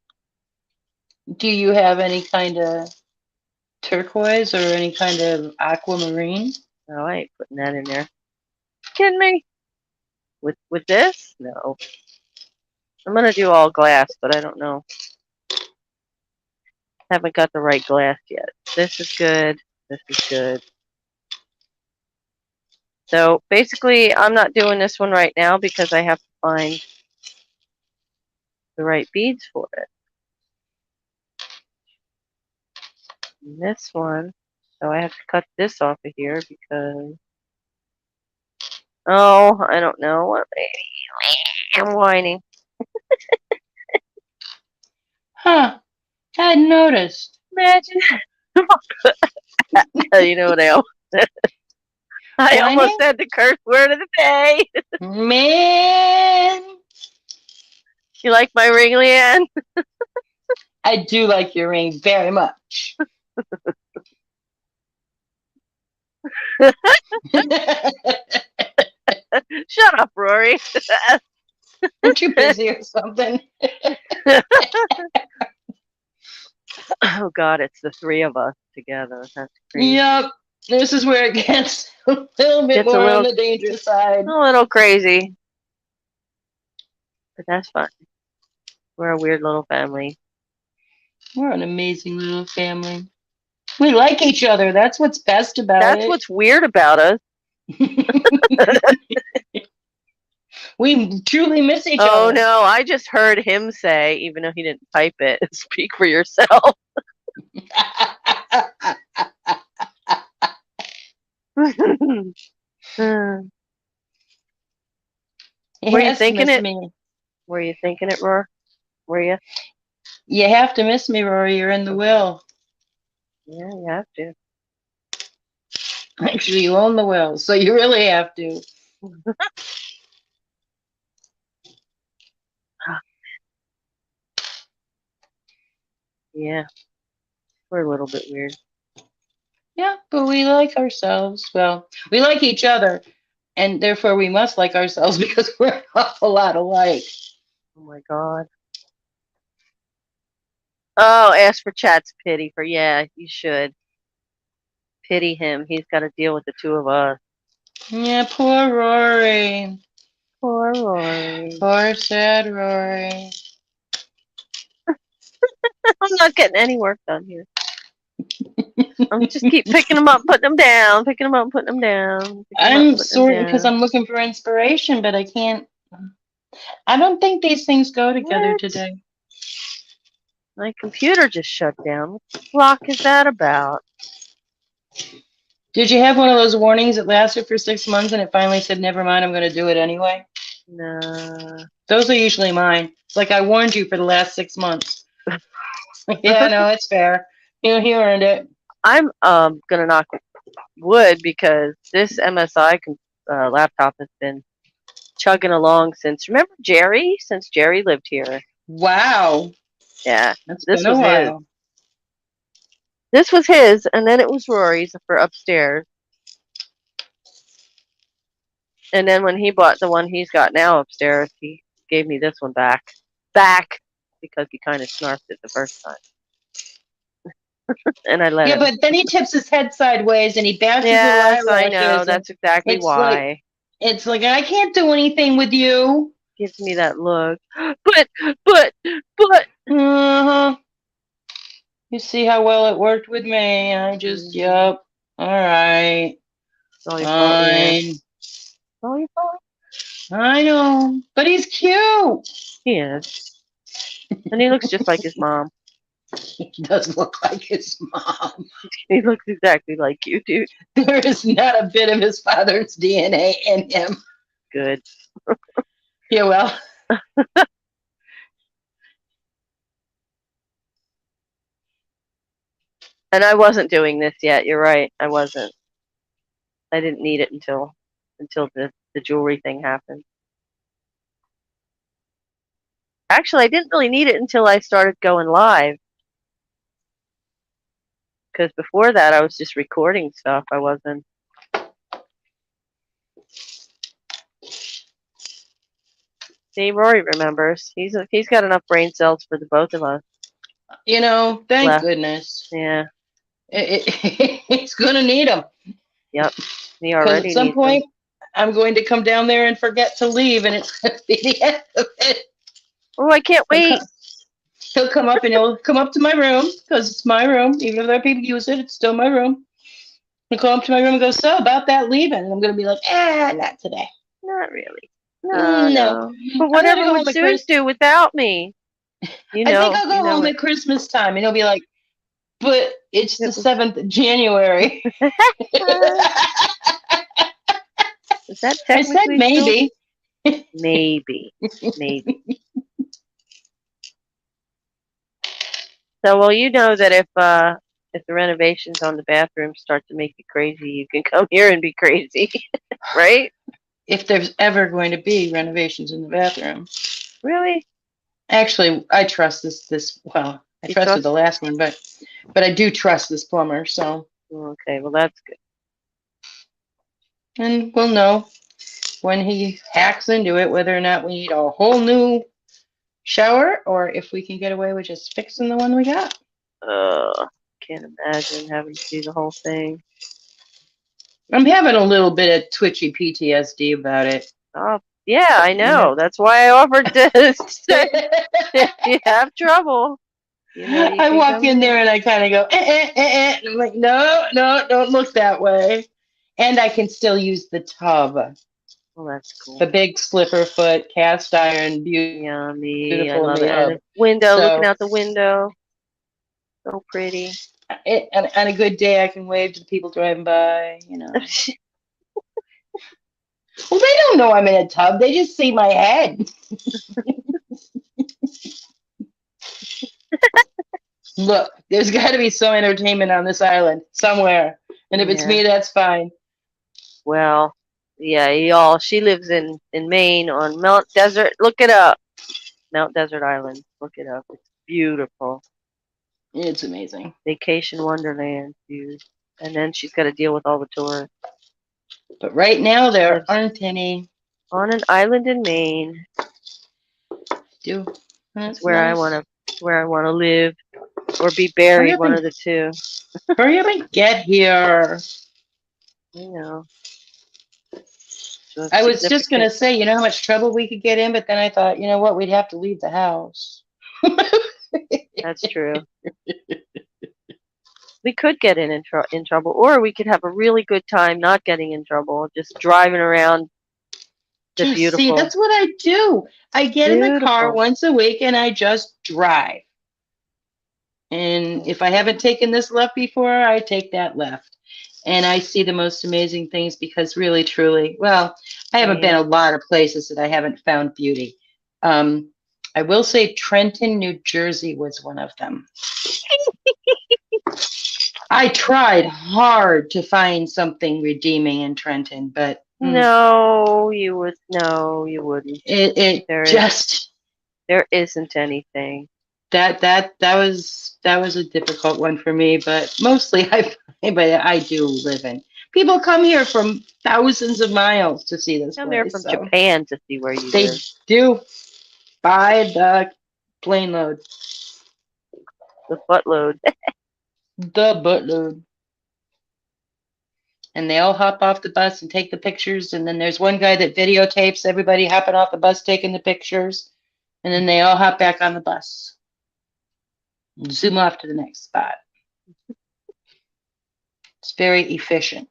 do you have any kind of turquoise or any kind of aquamarine? No, I ain't putting that in there. Kidding me? With this? No. I'm gonna do all glass, but I don't know. Haven't got the right glass yet. This is good. This is good. So basically, I'm not doing this one right now because I have to find the right beads for it. And this one, so I have to cut this off of here because, oh, I don't know what. I'm whining. Huh, hadn't noticed. Imagine. You know what I almost Whining? said the curse word of the day. Man, You like my ring, Leanne? I do like your ring very much. Shut up, Rory. Aren't you busy or something? Oh God, it's the three of us together. That's crazy. Yep. This is where it gets a little bit Gets more on the dangerous side. a little crazy, but that's fine. We're a weird little family. We're an amazing little family. We like each other. That's what's best about That's it. what's weird about us. We truly miss each Oh other. no, I just heard him say, even though he didn't type it, speak for yourself. Were He you has to thinking miss it? me. Were you thinking it, Roar? Were you? You have to miss me, Rory. You're in the will. Yeah, you have to. Actually, you own the will, so you really have to. Yeah, we're a little bit weird. Yeah, but we like ourselves. Well, we like each other, and therefore we must like ourselves because we're an awful lot alike. Oh my God. Oh, ask for chat's pity for, yeah, you should. Pity him. He's got to deal with the two of us. Yeah, poor Rory. Poor Rory. Poor sad Rory. I'm not getting any work done here. I'm just keep picking them up, putting them down, picking them up, putting them down, picking them up, I'm putting them sorry because down. I'm looking for inspiration, but I can't. I don't think these things go together What? today. My computer just shut down. What the block is that about? Did you have one of those warnings that lasted for 6 months and it finally said, never mind, I'm going to do it anyway? Nah. Those are usually mine. It's like I warned you for the last 6 months. Yeah, no, it's fair. You earned it. I'm gonna knock wood because this MSI laptop has been chugging along since, remember Jerry? Since Jerry lived here. Wow. Yeah, That's this been a was his. while. This was his, and then it was Rory's for upstairs. And then when he bought the one he's got now upstairs, he gave me this one back. Back! Because he kind of snarfed it the first time. And I let Yeah, him. but then he tips his head sideways and he bashes his Yes, I know. eyelashes, and That's exactly it's like why. it's like I can't do anything with you. Gives me that look. But, but, but. Uh-huh. You see how well it worked with me. I just, yep. All right. It's all your fault, yeah. Fine. It's all your fault. I know. But he's cute. He is. And he looks just like his mom. He does look like his mom. He looks exactly like you, dude. There is not a bit of his father's DNA in him. Good. Yeah, well. And I wasn't doing this yet. You're right. I wasn't. I didn't need it until the jewelry thing happened. Actually, I didn't really need it until I started going live. Because before that, I was just recording stuff. I wasn't. See, Rory remembers. He's got enough brain cells for the both of us You know, thank left. goodness. Yeah. It's going to need them. Yep. He Because at already some needs them. point, I'm going to come down there and forget to leave, and it's going to be the end of it. Oh, I can't wait. He'll come up and he'll come up to my room because it's my room. Even if other people use it, it's still my room. He'll come up to my room and go, so about that leaving? And I'm going to be like, not today. Not really. No, No. no. But I'm going to whatever go would home at Suze Christmas. do without me? I think I'll You go know home it. at Christmas time. And he'll be like, but it's the It was, 7th of January. is that I said technically still? maybe. Maybe. Maybe. So, well, you know that if the renovations on the bathroom start to make you crazy, you can come here and be crazy, right? If there's ever going to be renovations in the bathroom. Really? Actually, I trust well, I You trusted trust? the last one, but I do trust this plumber, so. Okay, well, that's good. And we'll know when he hacks into it whether or not we need a whole new shower or if we can get away with just fixing the one we got. Can't imagine having to do the whole thing. I'm having a little bit of twitchy PTSD about it. Oh, yeah, I know. That's why I offered this. If you have trouble, you know, you I can walk come in in. there and I kind of go, and I'm like, no, don't look that way. And I can still use the tub. Well, that's cool. The big slipper foot cast iron, Yummy. I beautiful in love the it. And hub. the window, looking So out the window. So pretty. on a good day, I can wave to the people driving by, you know. Well, they don't know I'm in a tub. They just see my head. Look, there's got to be some entertainment on this island somewhere. And if it's Yeah. me, that's fine. Well, yeah, y'all. She lives in Maine on Mount Desert. Look it up. Mount Desert Island. Look it up. It's beautiful. It's amazing. Vacation Wonderland, dude. And then she's got to deal with all the tourists. But right now, there Lives aren't any. on an island in Maine. Do That's that's where I nice. want to. Where I want to live or be Hurry buried. up One and of the two. hurry up and get here. You know. So I was just significant. gonna say, you know how much trouble we could get in, but then I thought, you know what, we'd have to leave the house. That's true. We could get in trouble, or we could have a really good time not getting in trouble, just driving around the Just see, beautiful, that's what I do. I get in the car beautiful. once a week and I just drive. And if I haven't taken this left before, I take that left. And I see the most amazing things because really, truly, well, I haven't been Same. a lot of places that I haven't found beauty. I will say Trenton, New Jersey was one of them. I tried hard to find something redeeming in Trenton, but No, you would. No, you wouldn't. it There is. just There isn't anything. that was a difficult one for me. But mostly I do live in. People come here from thousands of miles to see this Come there place, from so Japan to see where you they live. do buy the plane load, The buttload. the buttload. And they all hop off the bus and take the pictures. And then there's one guy that videotapes everybody hopping off the bus taking the pictures. And then they all hop back on the bus and zoom off to the next spot. It's very efficient.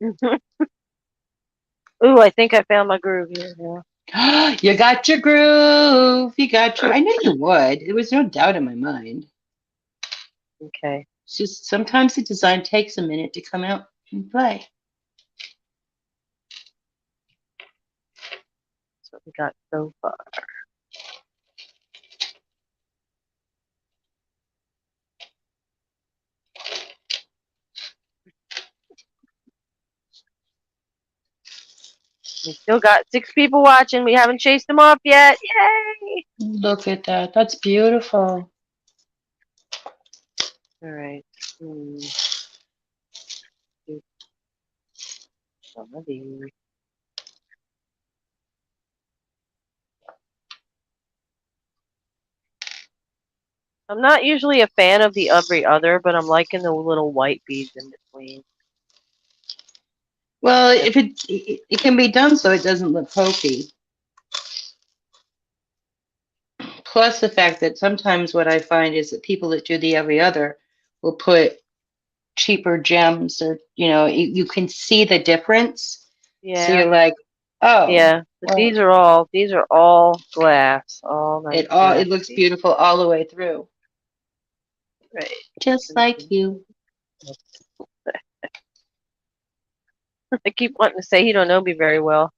Ooh, I think I found my groove here. Yeah. You got your groove. You got your. I knew you would. There was no doubt in my mind. Okay. It's just sometimes the design takes a minute to come out and play. That's what we got so far. We still got 6 people watching. We haven't chased them off yet. Yay! Look at that. That's beautiful. All right. Some of these. I'm not usually a fan of the every other, but I'm liking the little white beads in between. Well, if it can be done so it doesn't look hokey. Plus the fact that sometimes what I find is that people that do the every other will put cheaper gems, or you can see the difference. Yeah. So you're like, oh, yeah. But well, these are all glass. All nice. it looks beautiful all the way through. Right. Just like you. I keep wanting to say you don't know me very well,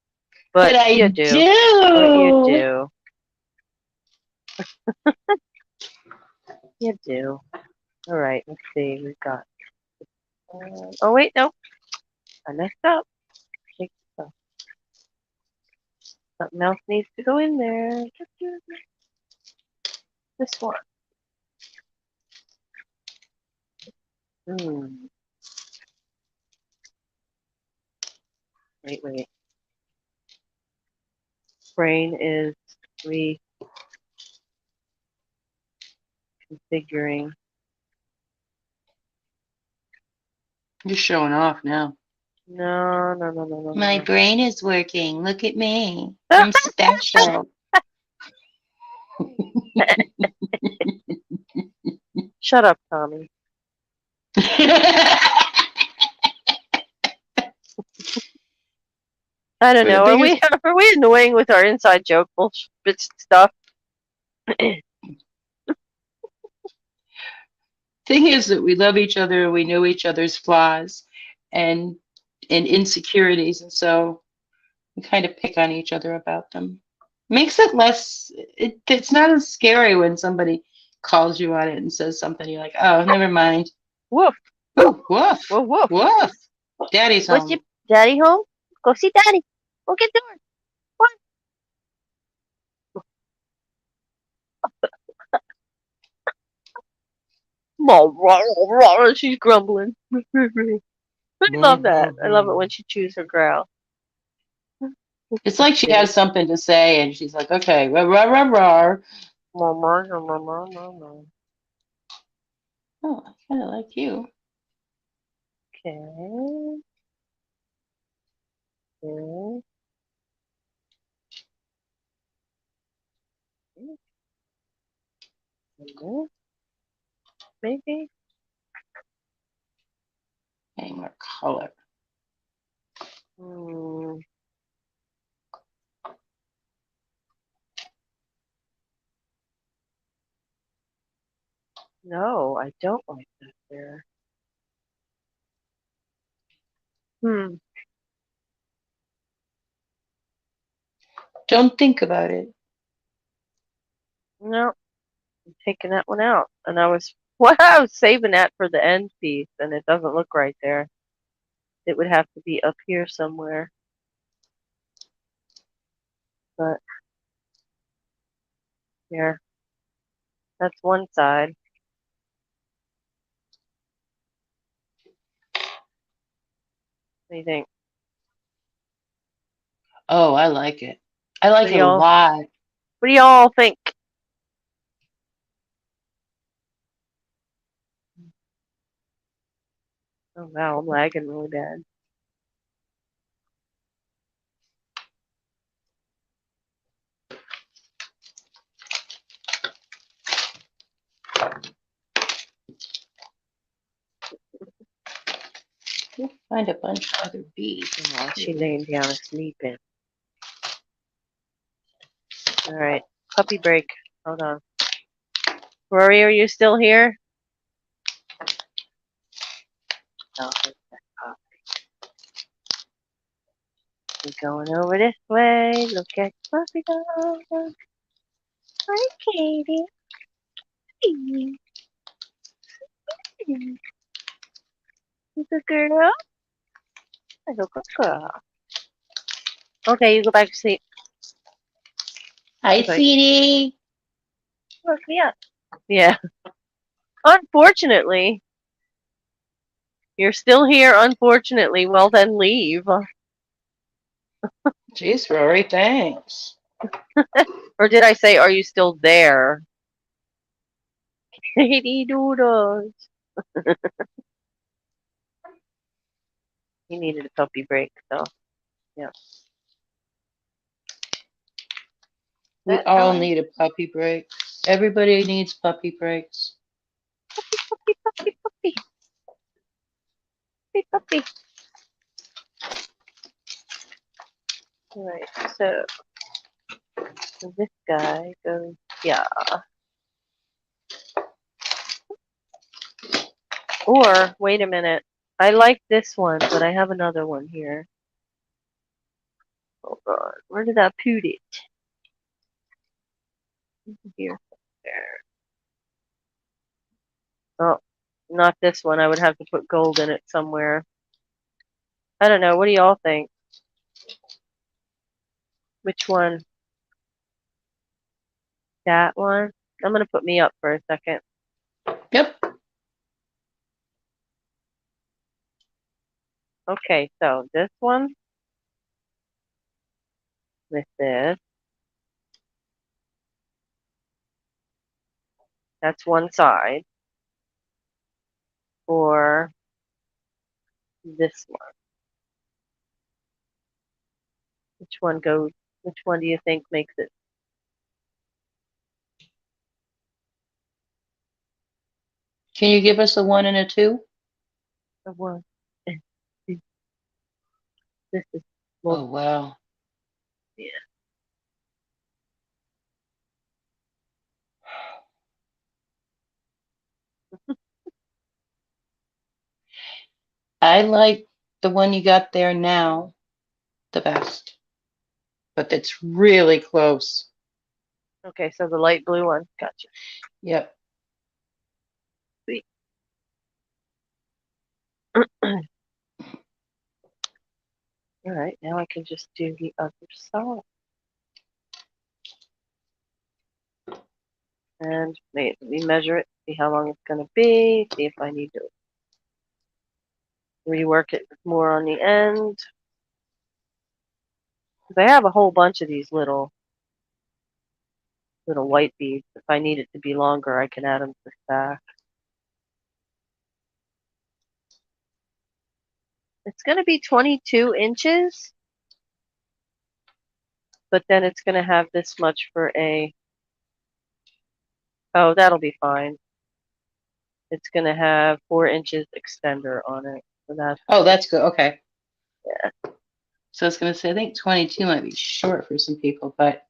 But I you do. do. But you do. You do. All right. Let's see. We've got. Oh wait, no. I messed up. Shake this up. Something else needs to go in there. This one. Wait. Brain is reconfiguring. You're showing off now. No. My brain is working. Look at me. I'm special. Shut up, Tommy. I don't But the know. Are we biggest are we annoying with our inside joke bullshit stuff? thing is that we love each other, we know each other's flaws and insecurities, and so we kind of pick on each other about them. Makes it less, it's not as scary when somebody calls you on it and says something, you're like, oh, never mind. Woof, Ooh, woof, woof, woof. woof. Daddy's What's your home. daddy home? Go see daddy. Go get the door. What? She's grumbling. I love that. I love it when she chews her growl. It's like she has something to say and she's like, okay, rah, rah, rah, rah. Oh, I kind of like you. Okay. Okay. Maybe. Any more color. Hmm. No, I don't like that there. Hmm. Don't think about it. No, I'm taking that one out. And I was well, I was saving that for the end piece, and it doesn't look right there. It would have to be up here somewhere. But here, that's one side. What do you think? Oh, I like it. I What like do it a y'all? lot. What do y'all think? Oh wow, I'm lagging really bad. We'll find a bunch of other beads. Oh, she Too. laying down and sleeping. All right, puppy break. Hold on. Rory, are you still here? No. We're going over this way. Look at puppy dog. Hi, Katie. You good girl? I go good girl. Okay, you go back to sleep. Hi, Okay. sweetie. Look me up. Yeah. Unfortunately, you're still here. Unfortunately, well then leave. Jeez, Rory, thanks. Or did I say, are you still there? Katie Doodles. He needed a puppy break, so yeah. We That all time. need a puppy break. Everybody needs puppy breaks. Puppy, puppy, puppy, puppy, puppy. Alright, so this guy goes, yeah. Or, wait a minute. I like this one, but I have another one here. Hold on. Where did I put it? Here. There. Oh, not this one. I would have to put gold in it somewhere. I don't know. What do y'all think? Which one? That one? I'm going to put me up for a second. Yep. Okay, so this one with this. That's one side. Or this one. Which one goes? Which one do you think makes it? Can you give us a 1 and a 2? The one. This is Oh, wow. Yeah. I like the one you got there now the best, but it's really close. Okay, so the light blue one. Gotcha. Yep. Sweet. All right, now I can just do the other side. And wait, let me measure it, see how long it's going to be, see if I need to rework it more on the end. Because I have a whole bunch of these little white beads. If I need it to be longer, I can add them to the stack. It's going to be 22 inches, but then it's going to have this much for a, oh, that'll be fine. It's going to have 4 inches extender on it. So that's, Oh, that's good. Okay. yeah. So I was going to say, I think 22 might be short for some people, but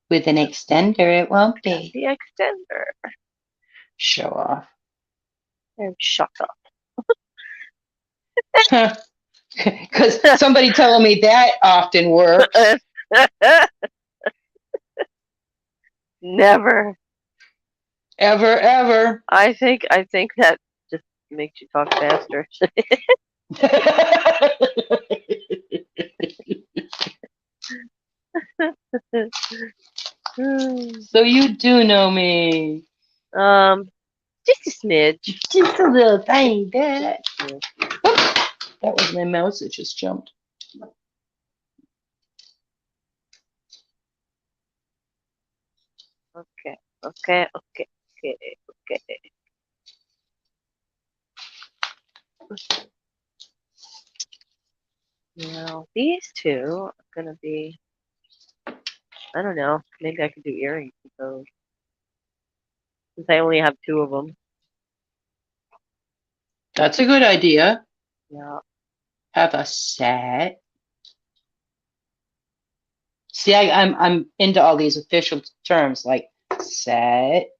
with an extender, it won't be. The extender. Show off. And shut Because somebody telling me that often works. up. Never. Ever, ever. I think that just makes you talk faster. So you do know me. um, just a smidge. Just a little tiny bit. Yeah. That was my mouse that just jumped. Okay, okay, okay, okay, okay. Now these two are gonna be. I don't know. Maybe I could do earrings with those since I only have 2 of them. That's a good idea. Yeah. Have a set. See, I'm into all these official terms like set.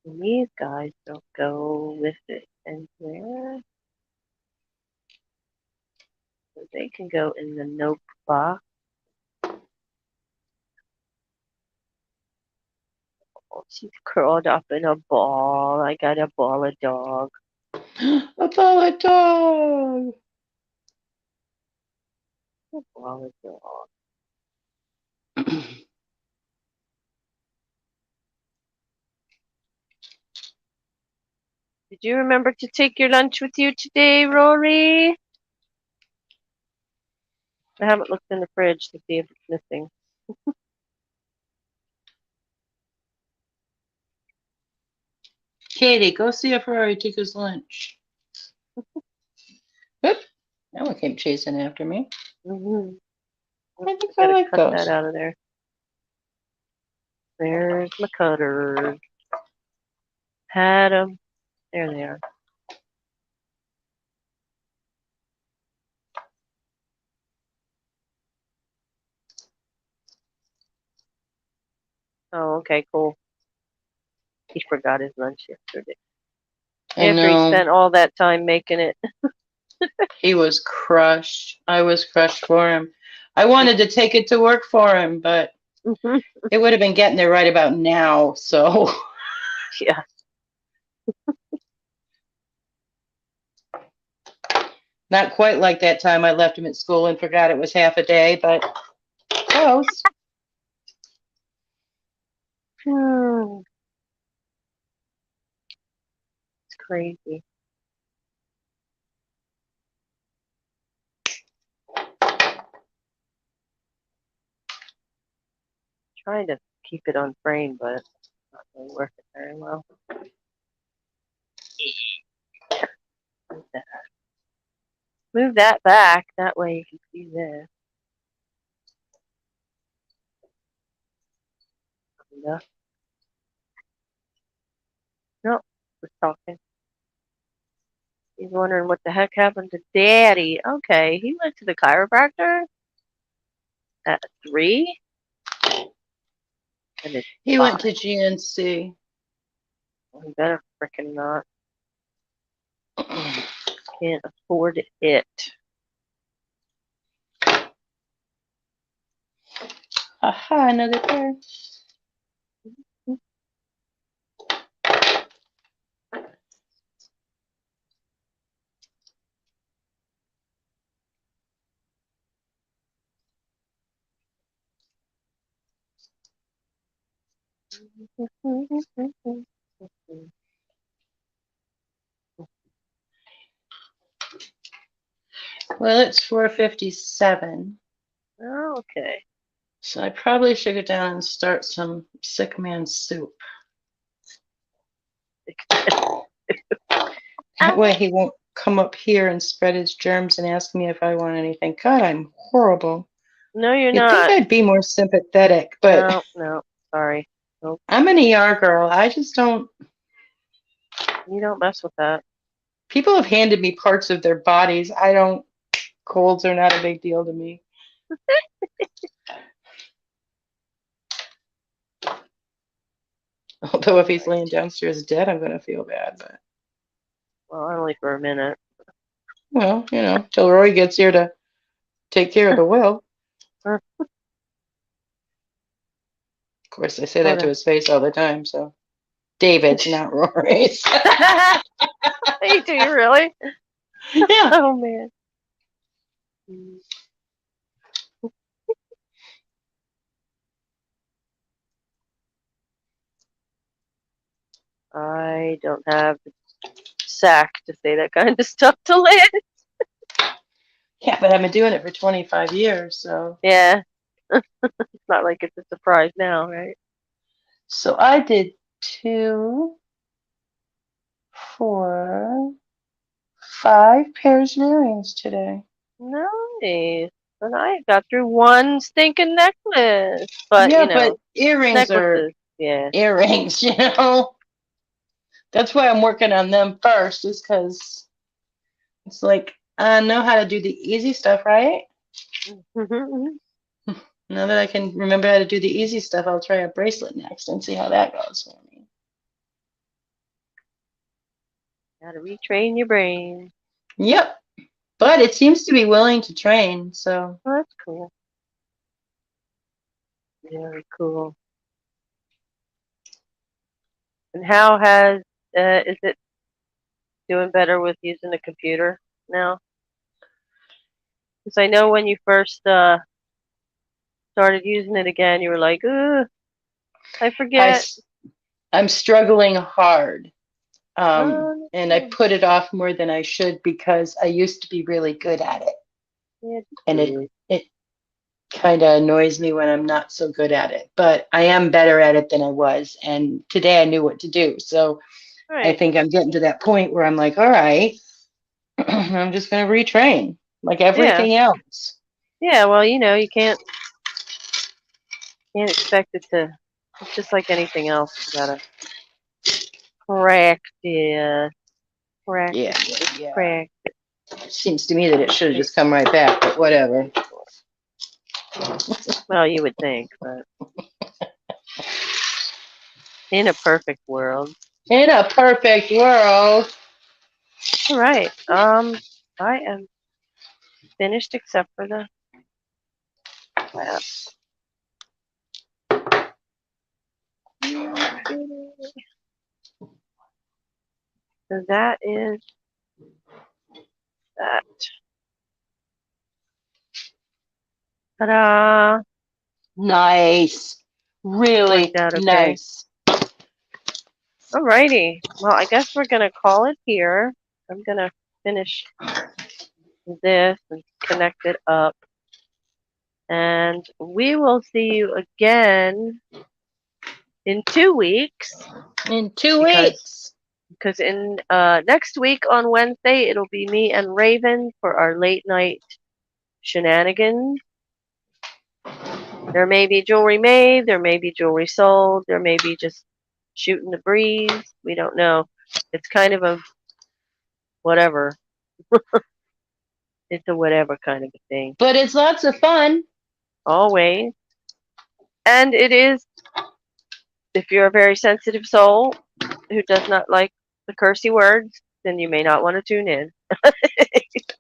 These guys don't go with it anywhere. So they can go in the note box. Oh, she's curled up in a ball. I got a ball of dog. A ball of dog. A ball of dog. Did you remember to take your lunch with you today, Rory? I haven't looked in the fridge to see if it's missing. Katie, go see if Ferrari took his lunch. Oop, that one came chasing after me. Mm-hmm. I think I Gotta like cut that those. out of there. There's my cutters. Had them. There they are. Oh, okay, cool. He forgot his lunch yesterday. I After he know. spent all that time making it. He was crushed. I was crushed for him. I wanted to take it to work for him, but it would have been getting there right about now. So Yeah. not quite like that time I left him at school and forgot it was half a day, but close. Hmm, it's crazy. Trying to keep it on frame, but it's not really working very well. Move that. Move that back. That way you can see this. Kinda. No, we're talking. He's wondering what the heck happened to Daddy. Okay, he went to the chiropractor at 3? And it's He 5. went to GNC. Well, he better frickin' not. Can't afford it. Aha, another pair. Well, it's 4:57. Okay. So I probably should go down and start some sick man soup. That way he won't come up here and spread his germs and ask me if I want anything. God, I'm horrible. No, you're You'd think not. I'd be more sympathetic, but No. Sorry. Nope. I'm an ER girl. I just don't. You don't mess with that. People have handed me parts of their bodies. I don't. Colds are not a big deal to me. Although if he's laying downstairs dead, I'm going to feel bad. But Well, only for a minute. well, till Roy gets here to take care of the will. Of course, I say that to his face all the time. So David's not Rory's. Hey, do you really? Yeah. Oh man. I don't have the sack to say that kind of stuff to Lynn. Yeah, but I've been doing it for 25 years, so. Yeah. It's not like it's a surprise now, right? So I did 2, 4, 5 pairs of earrings today. Nice. And I got through one stinking necklace. But, Yeah, but earrings are necklaces, yeah. earrings, That's why I'm working on them first, is because it's like, I know how to do the easy stuff, right? Now that I can remember how to do the easy stuff, I'll try a bracelet next and see how that goes for me. Gotta retrain your brain. Yep. But it seems to be willing to train, so. Oh, that's cool. Very cool. And how is it doing better with using the computer now? Because I know when you first started using it again, you were like, ugh, I forget. I'm struggling hard. And I No. put it off more than I should because I used to be really good at it. Yeah, And it kind of annoys me when I'm not so good at it. But I am better at it than I was. And today I knew what to do. So I right. think I'm getting to that point where I'm like, all right, I'm just going to retrain like everything else. Yeah, well, you can't expect it to. It's just like anything else. You gotta practice. Practice. Yeah. Practice. It seems to me that it should have just come right back, but whatever. Well, you would think, but in a perfect world. In a perfect world. All right. I am finished except for the clasp. So that is that. Ta-da! Nice. Really Worked out okay. nice. Alrighty. Well, I guess we're gonna call it here. I'm gonna finish this and connect it up. And we will see you again in 2 weeks. In 2 weeks. Because in next week on Wednesday, it'll be me and Raven for our late night shenanigans. There may be jewelry made, there may be jewelry sold, there may be just shooting the breeze. We don't know. It's kind of whatever. It's a whatever kind of a thing. But it's lots of fun. Always. And it is, if you're a very sensitive soul who does not like the cursey words, then you may not want to tune in.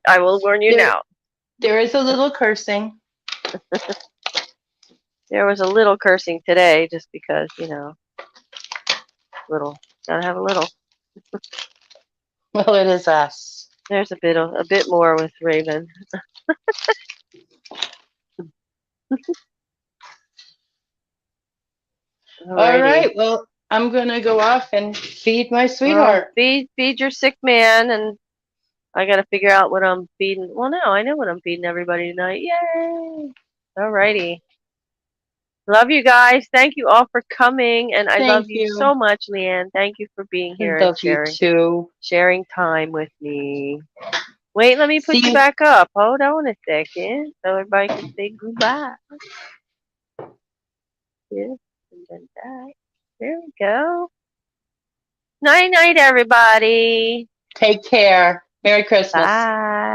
I will warn you now. There is a little cursing. There was a little cursing today just because, you know, little. Gotta have a little. Well, it is us. There's a bit more with Raven. All Alrighty. right. Well, I'm gonna go off and feed my Well, sweetheart. feed your sick man, and I gotta figure out what I'm feeding. Well, no, I know what I'm feeding everybody tonight. Yay! Alrighty. Love you guys. Thank you all for coming, and I love Thank you you. so much, Leighann. Thank you for being here and Love you too. sharing time with me. Wait, let me put See you you. back up. Hold on a second, so everybody can say goodbye. Yes, and then that. There we go. Night, night, everybody. Take care. Merry Christmas. Bye.